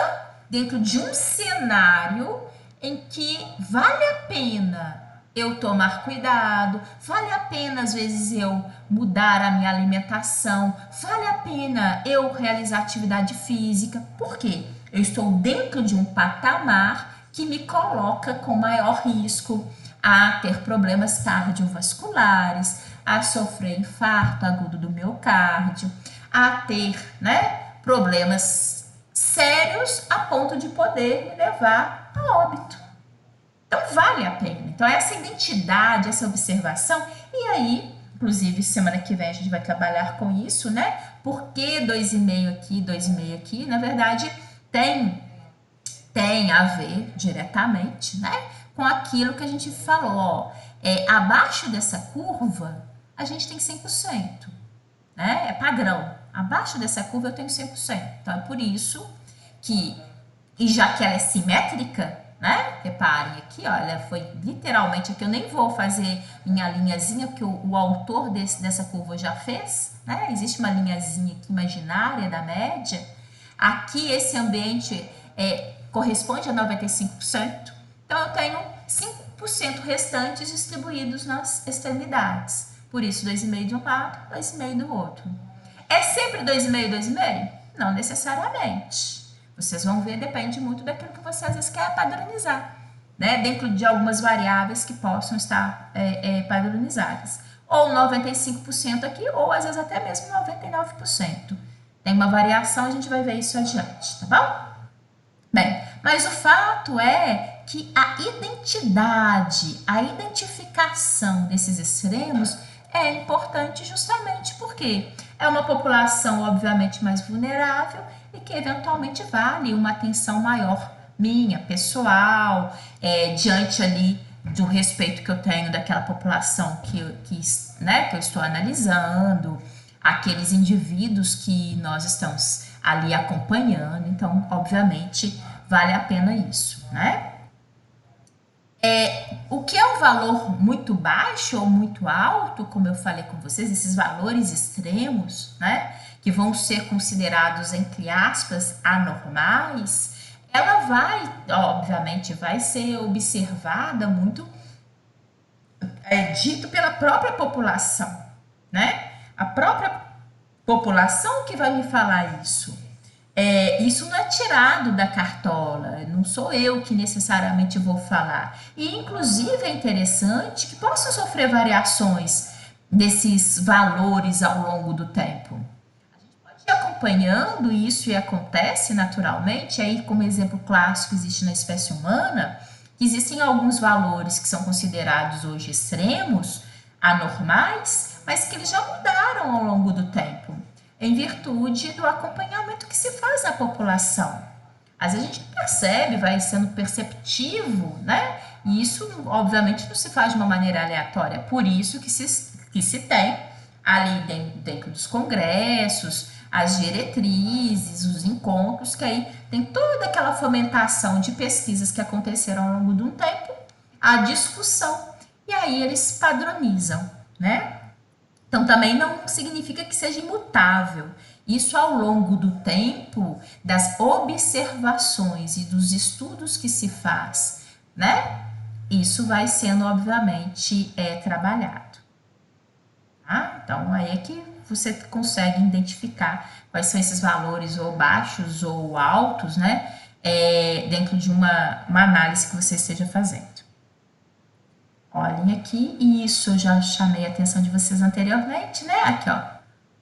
dentro de um cenário em que vale a pena eu tomar cuidado, vale a pena às vezes eu mudar a minha alimentação, vale a pena eu realizar atividade física, por quê? Eu estou dentro de um patamar que me coloca com maior risco a ter problemas cardiovasculares, a sofrer infarto agudo do miocárdio, a ter, né, problemas sérios a ponto de poder me levar a óbito. Então, vale a pena. Então, essa identidade, essa observação, e aí, inclusive, semana que vem a gente vai trabalhar com isso, né? Por que 2,5 aqui, 2,5 aqui? Na verdade, tem a ver diretamente, né, com aquilo que a gente falou, ó, abaixo dessa curva, a gente tem 100%, né? É padrão. Abaixo dessa curva eu tenho 100%. Então, é por isso que, e já que ela é simétrica, né? Reparem aqui, olha, foi literalmente aqui, eu nem vou fazer minha linhazinha, porque o autor dessa curva já fez, né? Existe uma linhazinha aqui imaginária da média. Aqui, esse ambiente corresponde a 95%. Então, eu tenho 5% restantes distribuídos nas extremidades. Por isso, 2,5 de um lado, 2,5 do outro. É sempre 2,5, 2,5? Não necessariamente. Vocês vão ver, depende muito daquilo que você às vezes quer padronizar, né? Dentro de algumas variáveis que possam estar padronizadas. Ou 95% aqui, ou às vezes até mesmo 99%. Tem uma variação, a gente vai ver isso adiante, tá bom? Bem, mas o fato é que a identidade, a identificação desses extremos é importante justamente porque é uma população, obviamente, mais vulnerável e que eventualmente vale uma atenção maior minha, pessoal, diante ali do respeito que eu tenho daquela população que eu estou analisando, aqueles indivíduos que nós estamos ali acompanhando. Então, obviamente, vale a pena isso, né? O que é um valor muito baixo ou muito alto, como eu falei com vocês, esses valores extremos, né, que vão ser considerados, entre aspas, anormais, ela vai, obviamente, vai ser observada muito, dito pela própria população, né? A própria população que vai me falar isso. Isso não é tirado da cartola, não sou eu que necessariamente vou falar. E, inclusive, é interessante que possam sofrer variações desses valores ao longo do tempo. A gente pode ir acompanhando isso e acontece naturalmente. Aí, como exemplo clássico, existe na espécie humana, que existem alguns valores que são considerados hoje extremos, anormais, mas que eles já mudaram ao longo do tempo, em virtude do acompanhamento que se faz na população. Às vezes a gente percebe, vai sendo perceptivo, né? E isso, obviamente, não se faz de uma maneira aleatória. Por isso que se tem ali dentro dos congressos, as diretrizes, os encontros, que aí tem toda aquela fomentação de pesquisas que aconteceram ao longo de um tempo, a discussão, e aí eles padronizam, né? Então, também não significa que seja imutável. Isso, ao longo do tempo, das observações e dos estudos que se faz, né? Isso vai sendo, obviamente, trabalhado. Tá? Então, aí é que você consegue identificar quais são esses valores ou baixos ou altos, né? Dentro de uma análise que você esteja fazendo. Olhem aqui, e isso eu já chamei a atenção de vocês anteriormente, né? Aqui, ó,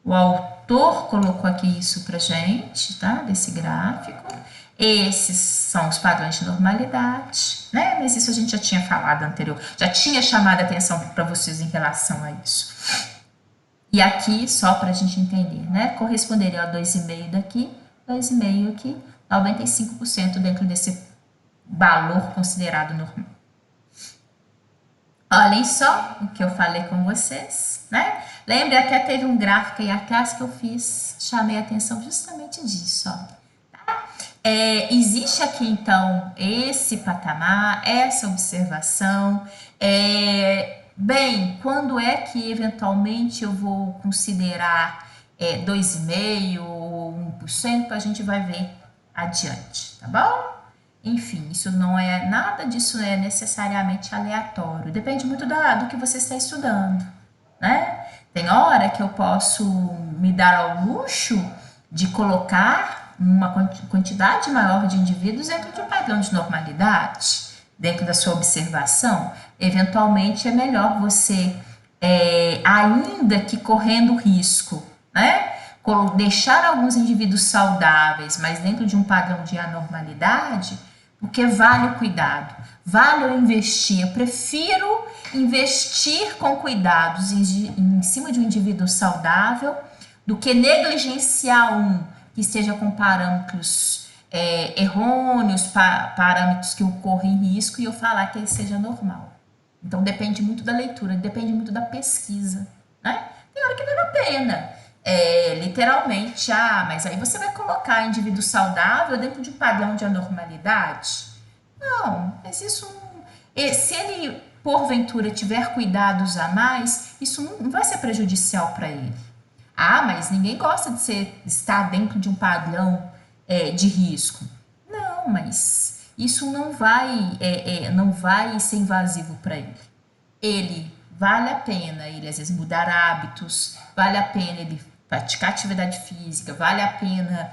o autor colocou aqui isso pra gente, tá? Desse gráfico. Esses são os padrões de normalidade, né? Mas isso a gente já tinha falado anterior, já tinha chamado a atenção para vocês em relação a isso. E aqui, só para a gente entender, né? Corresponderia a 2,5 daqui, 2,5 aqui, 95% dentro desse valor considerado normal. Olhem só o que eu falei com vocês, né? Lembre, até teve um gráfico aí atrás que eu fiz, chamei a atenção justamente disso, ó. Tá? Existe aqui, então, esse patamar, essa observação. Bem, quando é que, eventualmente, eu vou considerar 2,5% ou 1%, a gente vai ver adiante, tá bom? Enfim, isso não é, nada disso é necessariamente aleatório, depende muito do que você está estudando, né? Tem hora que eu posso me dar ao luxo de colocar uma quantidade maior de indivíduos dentro de um padrão de normalidade, dentro da sua observação. Eventualmente é melhor você, ainda que correndo risco, né? Deixar alguns indivíduos saudáveis, mas dentro de um padrão de anormalidade, porque vale o cuidado, vale eu investir. Eu prefiro investir com cuidados em cima de um indivíduo saudável do que negligenciar um que esteja com parâmetros errôneos, parâmetros que ocorrem em risco, e eu falar que ele seja normal. Então depende muito da leitura, depende muito da pesquisa, né? Tem hora que vale a pena literalmente, mas aí você vai colocar indivíduo saudável dentro de um padrão de anormalidade? Não, mas isso se ele porventura tiver cuidados a mais, isso não vai ser prejudicial para ele. Mas ninguém gosta de estar dentro de um padrão de risco. Não, mas isso não vai ser invasivo para ele. Ele vale a pena ele às vezes mudar hábitos, vale a pena ele praticar atividade física, vale a pena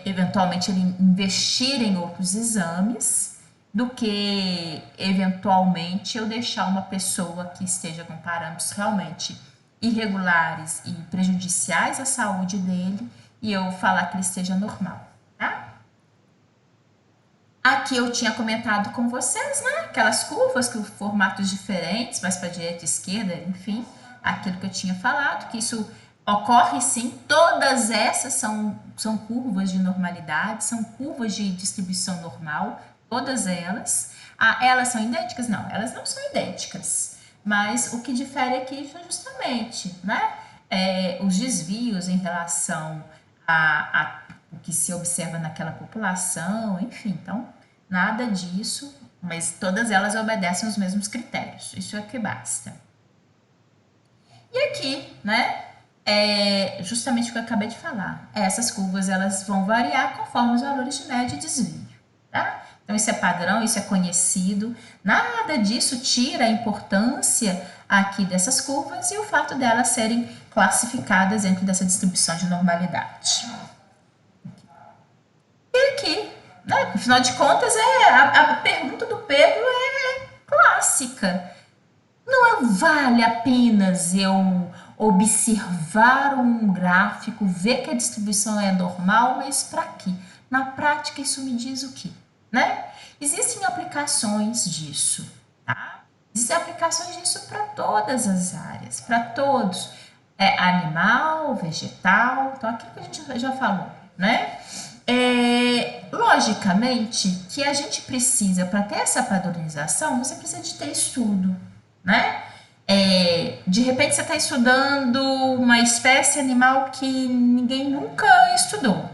eventualmente ele investir em outros exames, do que eventualmente eu deixar uma pessoa que esteja com parâmetros realmente irregulares e prejudiciais à saúde dele e eu falar que ele esteja normal, tá? Aqui eu tinha comentado com vocês, né? Aquelas curvas com formatos diferentes, mais para direita e esquerda, enfim, aquilo que eu tinha falado, que isso ocorre sim, todas essas são curvas de normalidade, são curvas de distribuição normal, todas elas. Elas são idênticas? Não, elas não são idênticas. Mas o que difere aqui foi justamente, né, os desvios em relação a o que se observa naquela população, enfim, então, nada disso, mas todas elas obedecem aos mesmos critérios, isso é que basta. E aqui, né, justamente o que eu acabei de falar, essas curvas elas vão variar conforme os valores de média e desvio, tá? Então, isso é padrão, isso é conhecido, nada disso tira a importância aqui dessas curvas e o fato delas serem classificadas dentro dessa distribuição de normalidade. E aqui, né, afinal de contas, a pergunta do Pedro é clássica. Não vale apenas eu observar um gráfico, ver que a distribuição é normal, mas para quê? Na prática, isso me diz o quê? Né? Existem aplicações disso, tá? Existem aplicações disso para todas as áreas, para todos. Animal, vegetal, então aquilo que a gente já falou, né? Logicamente que a gente precisa, para ter essa padronização, você precisa de ter estudo, né? De repente você está estudando uma espécie animal que ninguém nunca estudou.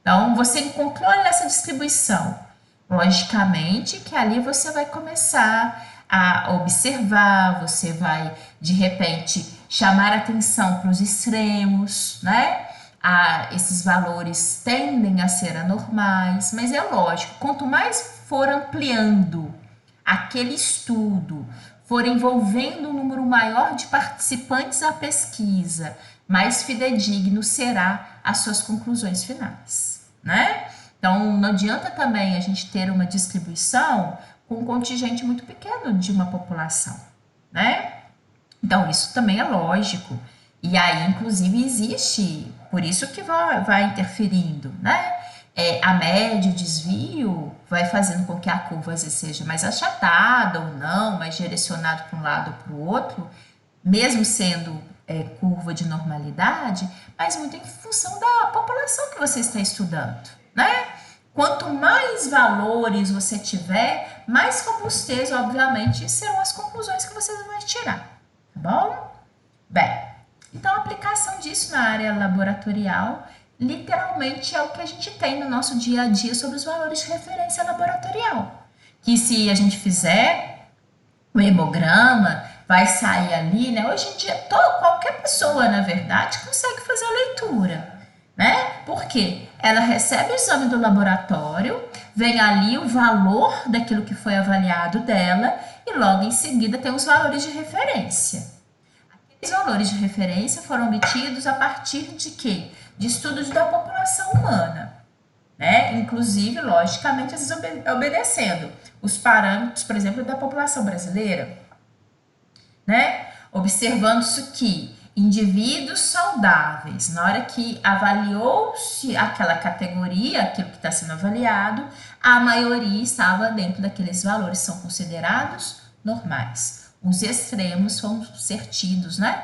Então, você encontrou essa distribuição. Logicamente que ali você vai começar a observar, você vai, de repente, chamar atenção para os extremos, né? Esses valores tendem a ser anormais, mas é lógico, quanto mais for ampliando aquele estudo, for envolvendo um número maior de participantes à pesquisa, mais fidedigno será as suas conclusões finais, né? Então, não adianta também a gente ter uma distribuição com um contingente muito pequeno de uma população, né? Então, isso também é lógico. E aí, inclusive, existe, por isso que vai interferindo, né? A média, o desvio, vai fazendo com que a curva às vezes seja mais achatada ou não, mais direcionada para um lado ou para o outro, mesmo sendo curva de normalidade, mas muito em função da população que você está estudando, né? Quanto mais valores você tiver, mais robustez, obviamente, serão as conclusões que você vai tirar, tá bom? Bem, então a aplicação disso na área laboratorial, literalmente é o que a gente tem no nosso dia a dia sobre os valores de referência laboratorial. Que se a gente fizer o hemograma, vai sair ali, né? Hoje em dia, qualquer pessoa, na verdade, consegue fazer a leitura, né? Por quê? Ela recebe o exame do laboratório, vem ali o valor daquilo que foi avaliado dela e logo em seguida tem os valores de referência. Aqueles valores de referência foram obtidos a partir de quê? De estudos da população humana, né? Inclusive, logicamente, às vezes obedecendo os parâmetros, por exemplo, da população brasileira, né? Observando-se que indivíduos saudáveis, na hora que avaliou-se aquela categoria, aquilo que está sendo avaliado, a maioria estava dentro daqueles valores, são considerados normais. Os extremos vão ser tidos, né,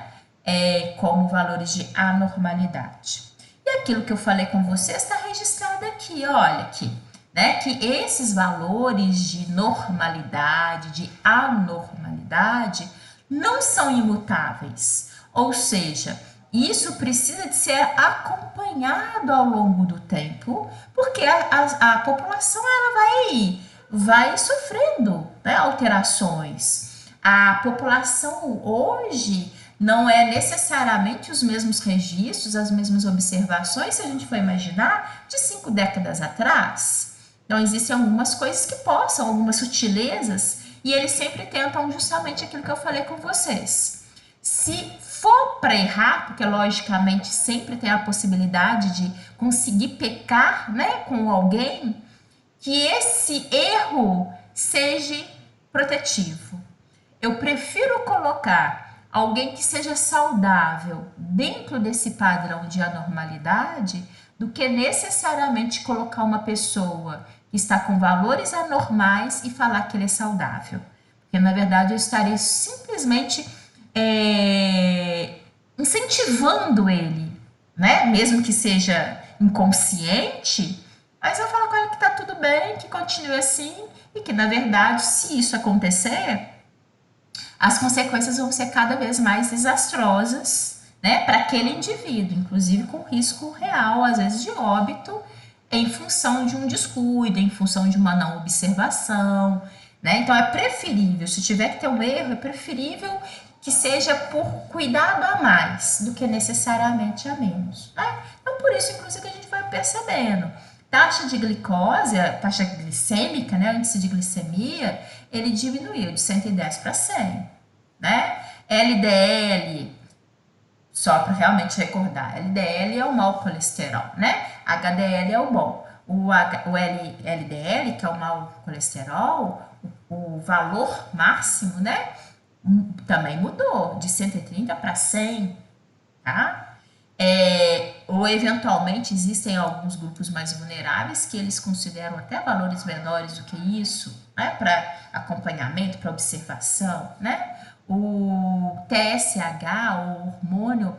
como valores de anormalidade. E aquilo que eu falei com você está registrado aqui, olha aqui, né, que esses valores de normalidade, de anormalidade, não são imutáveis. Ou seja, Isso precisa de ser acompanhado ao longo do tempo, porque a população ela vai sofrendo, né, alterações. A população hoje não é necessariamente os mesmos registros, as mesmas observações, se a gente for imaginar, de 5 décadas atrás. Então, existem algumas coisas que possam, algumas sutilezas, e eles sempre tentam justamente aquilo que eu falei com vocês. Se for para errar, porque logicamente sempre tem a possibilidade de conseguir pecar, né, com alguém, que esse erro seja protetivo. Eu prefiro colocar alguém que seja saudável dentro desse padrão de anormalidade do que necessariamente colocar uma pessoa que está com valores anormais e falar que ele é saudável. Porque, na verdade, eu estarei simplesmente incentivando ele, né? Mesmo que seja inconsciente, mas eu falo com ele que tá tudo bem, que continue assim e que, na verdade, se isso acontecer, as consequências vão ser cada vez mais desastrosas, né, para aquele indivíduo, inclusive com risco real, às vezes de óbito, em função de um descuido, em função de uma não observação, né? Então é preferível, se tiver que ter um erro, é preferível que seja por cuidado a mais do que necessariamente a menos, né? Então por isso, inclusive, a gente vai percebendo. Taxa de glicose, a taxa glicêmica, né, o índice de glicemia, ele diminuiu de 110 para 100, né? LDL, só para realmente recordar, LDL é o mau colesterol, né? HDL é o bom. O LDL, que é o mau colesterol, o valor máximo, né? Também mudou, de 130 para 100, tá? Ou eventualmente existem alguns grupos mais vulneráveis que eles consideram até valores menores do que isso, né, para acompanhamento, para observação, né? O TSH, o hormônio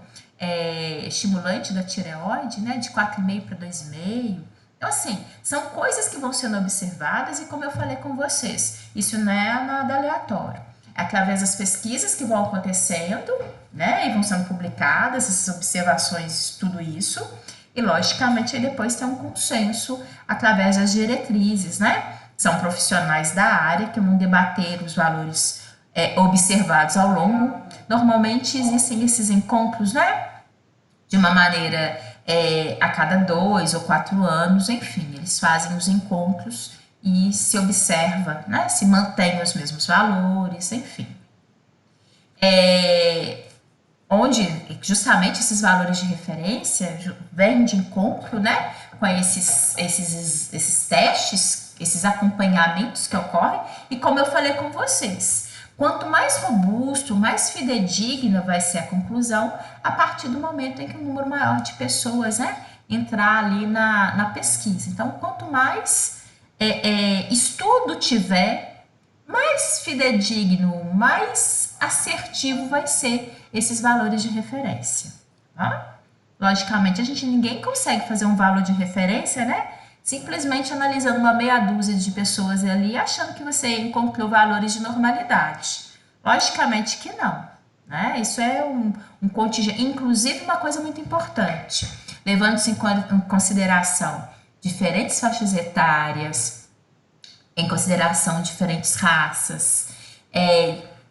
estimulante da tireoide, né, de 4,5 para 2,5. Então, assim, são coisas que vão sendo observadas e, como eu falei com vocês, isso não é nada aleatório. É através das pesquisas que vão acontecendo, né, e vão sendo publicadas, essas observações, tudo isso, e logicamente aí depois tem um consenso através das diretrizes, né? São profissionais da área que vão debater os valores observados ao longo. Normalmente existem esses encontros, né? De uma maneira a cada 2 ou 4 anos, enfim, eles fazem os encontros e se observa, né? Se mantém os mesmos valores, enfim. Onde justamente esses valores de referência vêm de encontro, né, com esses testes, esses acompanhamentos que ocorrem, e como eu falei com vocês, quanto mais robusto, mais fidedigna vai ser a conclusão a partir do momento em que um número maior de pessoas, né, entrar ali na pesquisa. Então, quanto mais estudo tiver, mais fidedigno, mais assertivo vai ser esses valores de referência, tá? Logicamente, ninguém consegue fazer um valor de referência, né? Simplesmente analisando uma meia dúzia de pessoas ali, achando que você encontrou valores de normalidade. Logicamente que não, né? Isso é um contingente, inclusive uma coisa muito importante, levando-se em consideração diferentes faixas etárias, em consideração diferentes raças,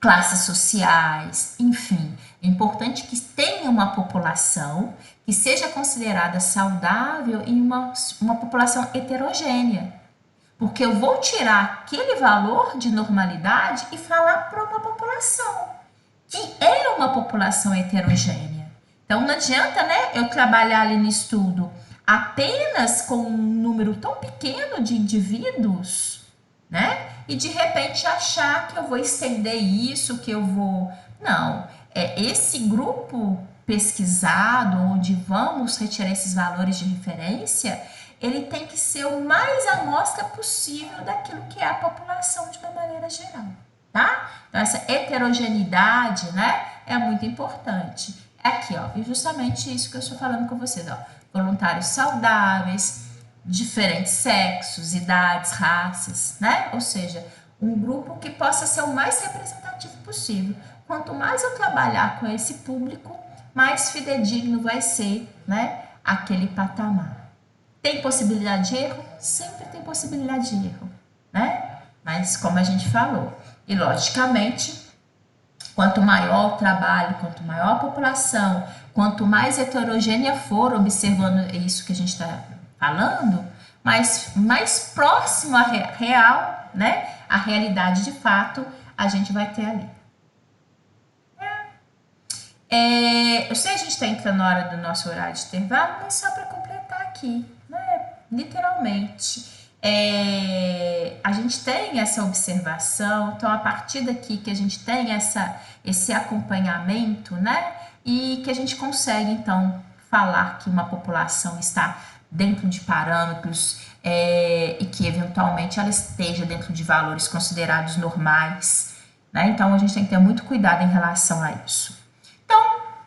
classes sociais, enfim. É importante que tenha uma população que seja considerada saudável em uma população heterogênea. Porque eu vou tirar aquele valor de normalidade e falar para uma população que é uma população heterogênea. Então, não adianta, né, eu trabalhar ali no estudo apenas com um número tão pequeno de indivíduos, né? E de repente achar que eu vou estender isso, que eu vou... Não, esse grupo pesquisado, onde vamos retirar esses valores de referência, ele tem que ser o mais amostra possível daquilo que é a população de uma maneira geral, tá? Então, essa heterogeneidade, né, é muito importante. Aqui, ó, e justamente isso que eu estou falando com vocês, ó, voluntários saudáveis, diferentes sexos, idades, raças, né? Ou seja, um grupo que possa ser o mais representativo possível. Quanto mais eu trabalhar com esse público, mais fidedigno vai ser, né, aquele patamar. Tem possibilidade de erro? Sempre tem possibilidade de erro, né? Mas como a gente falou, e logicamente, quanto maior o trabalho, quanto maior a população, quanto mais heterogênea for observando isso que a gente está falando, mais próximo à real, né? A realidade de fato, a gente vai ter ali. Eu sei que a gente está entrando na hora do nosso horário de intervalo, mas só para completar aqui, né? Literalmente. A gente tem essa observação, então a partir daqui que a gente tem esse acompanhamento, né? E que a gente consegue, então, falar que uma população está dentro de parâmetros e que, eventualmente, ela esteja dentro de valores considerados normais, né? Então, a gente tem que ter muito cuidado em relação a isso. Então,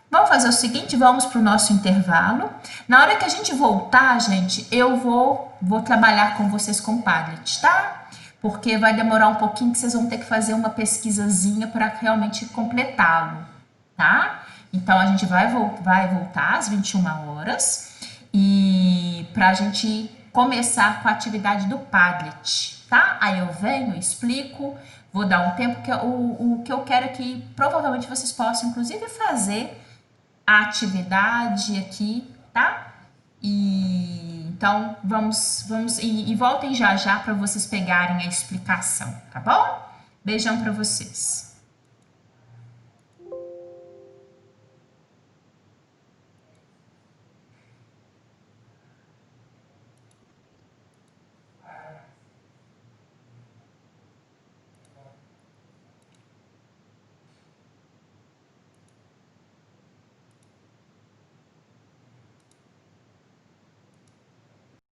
vamos fazer o seguinte, vamos para o nosso intervalo. Na hora que a gente voltar, gente, eu vou trabalhar com vocês com o Padlet, tá? Porque vai demorar um pouquinho que vocês vão ter que fazer uma pesquisazinha para realmente completá-lo, tá? Então, a gente vai voltar às 21 horas e para a gente começar com a atividade do Padlet, tá? Aí eu venho, explico, vou dar um tempo, que o que eu quero é que provavelmente vocês possam, inclusive, fazer a atividade aqui, tá? E então vamos e voltem já para vocês pegarem a explicação, tá bom? Beijão para vocês.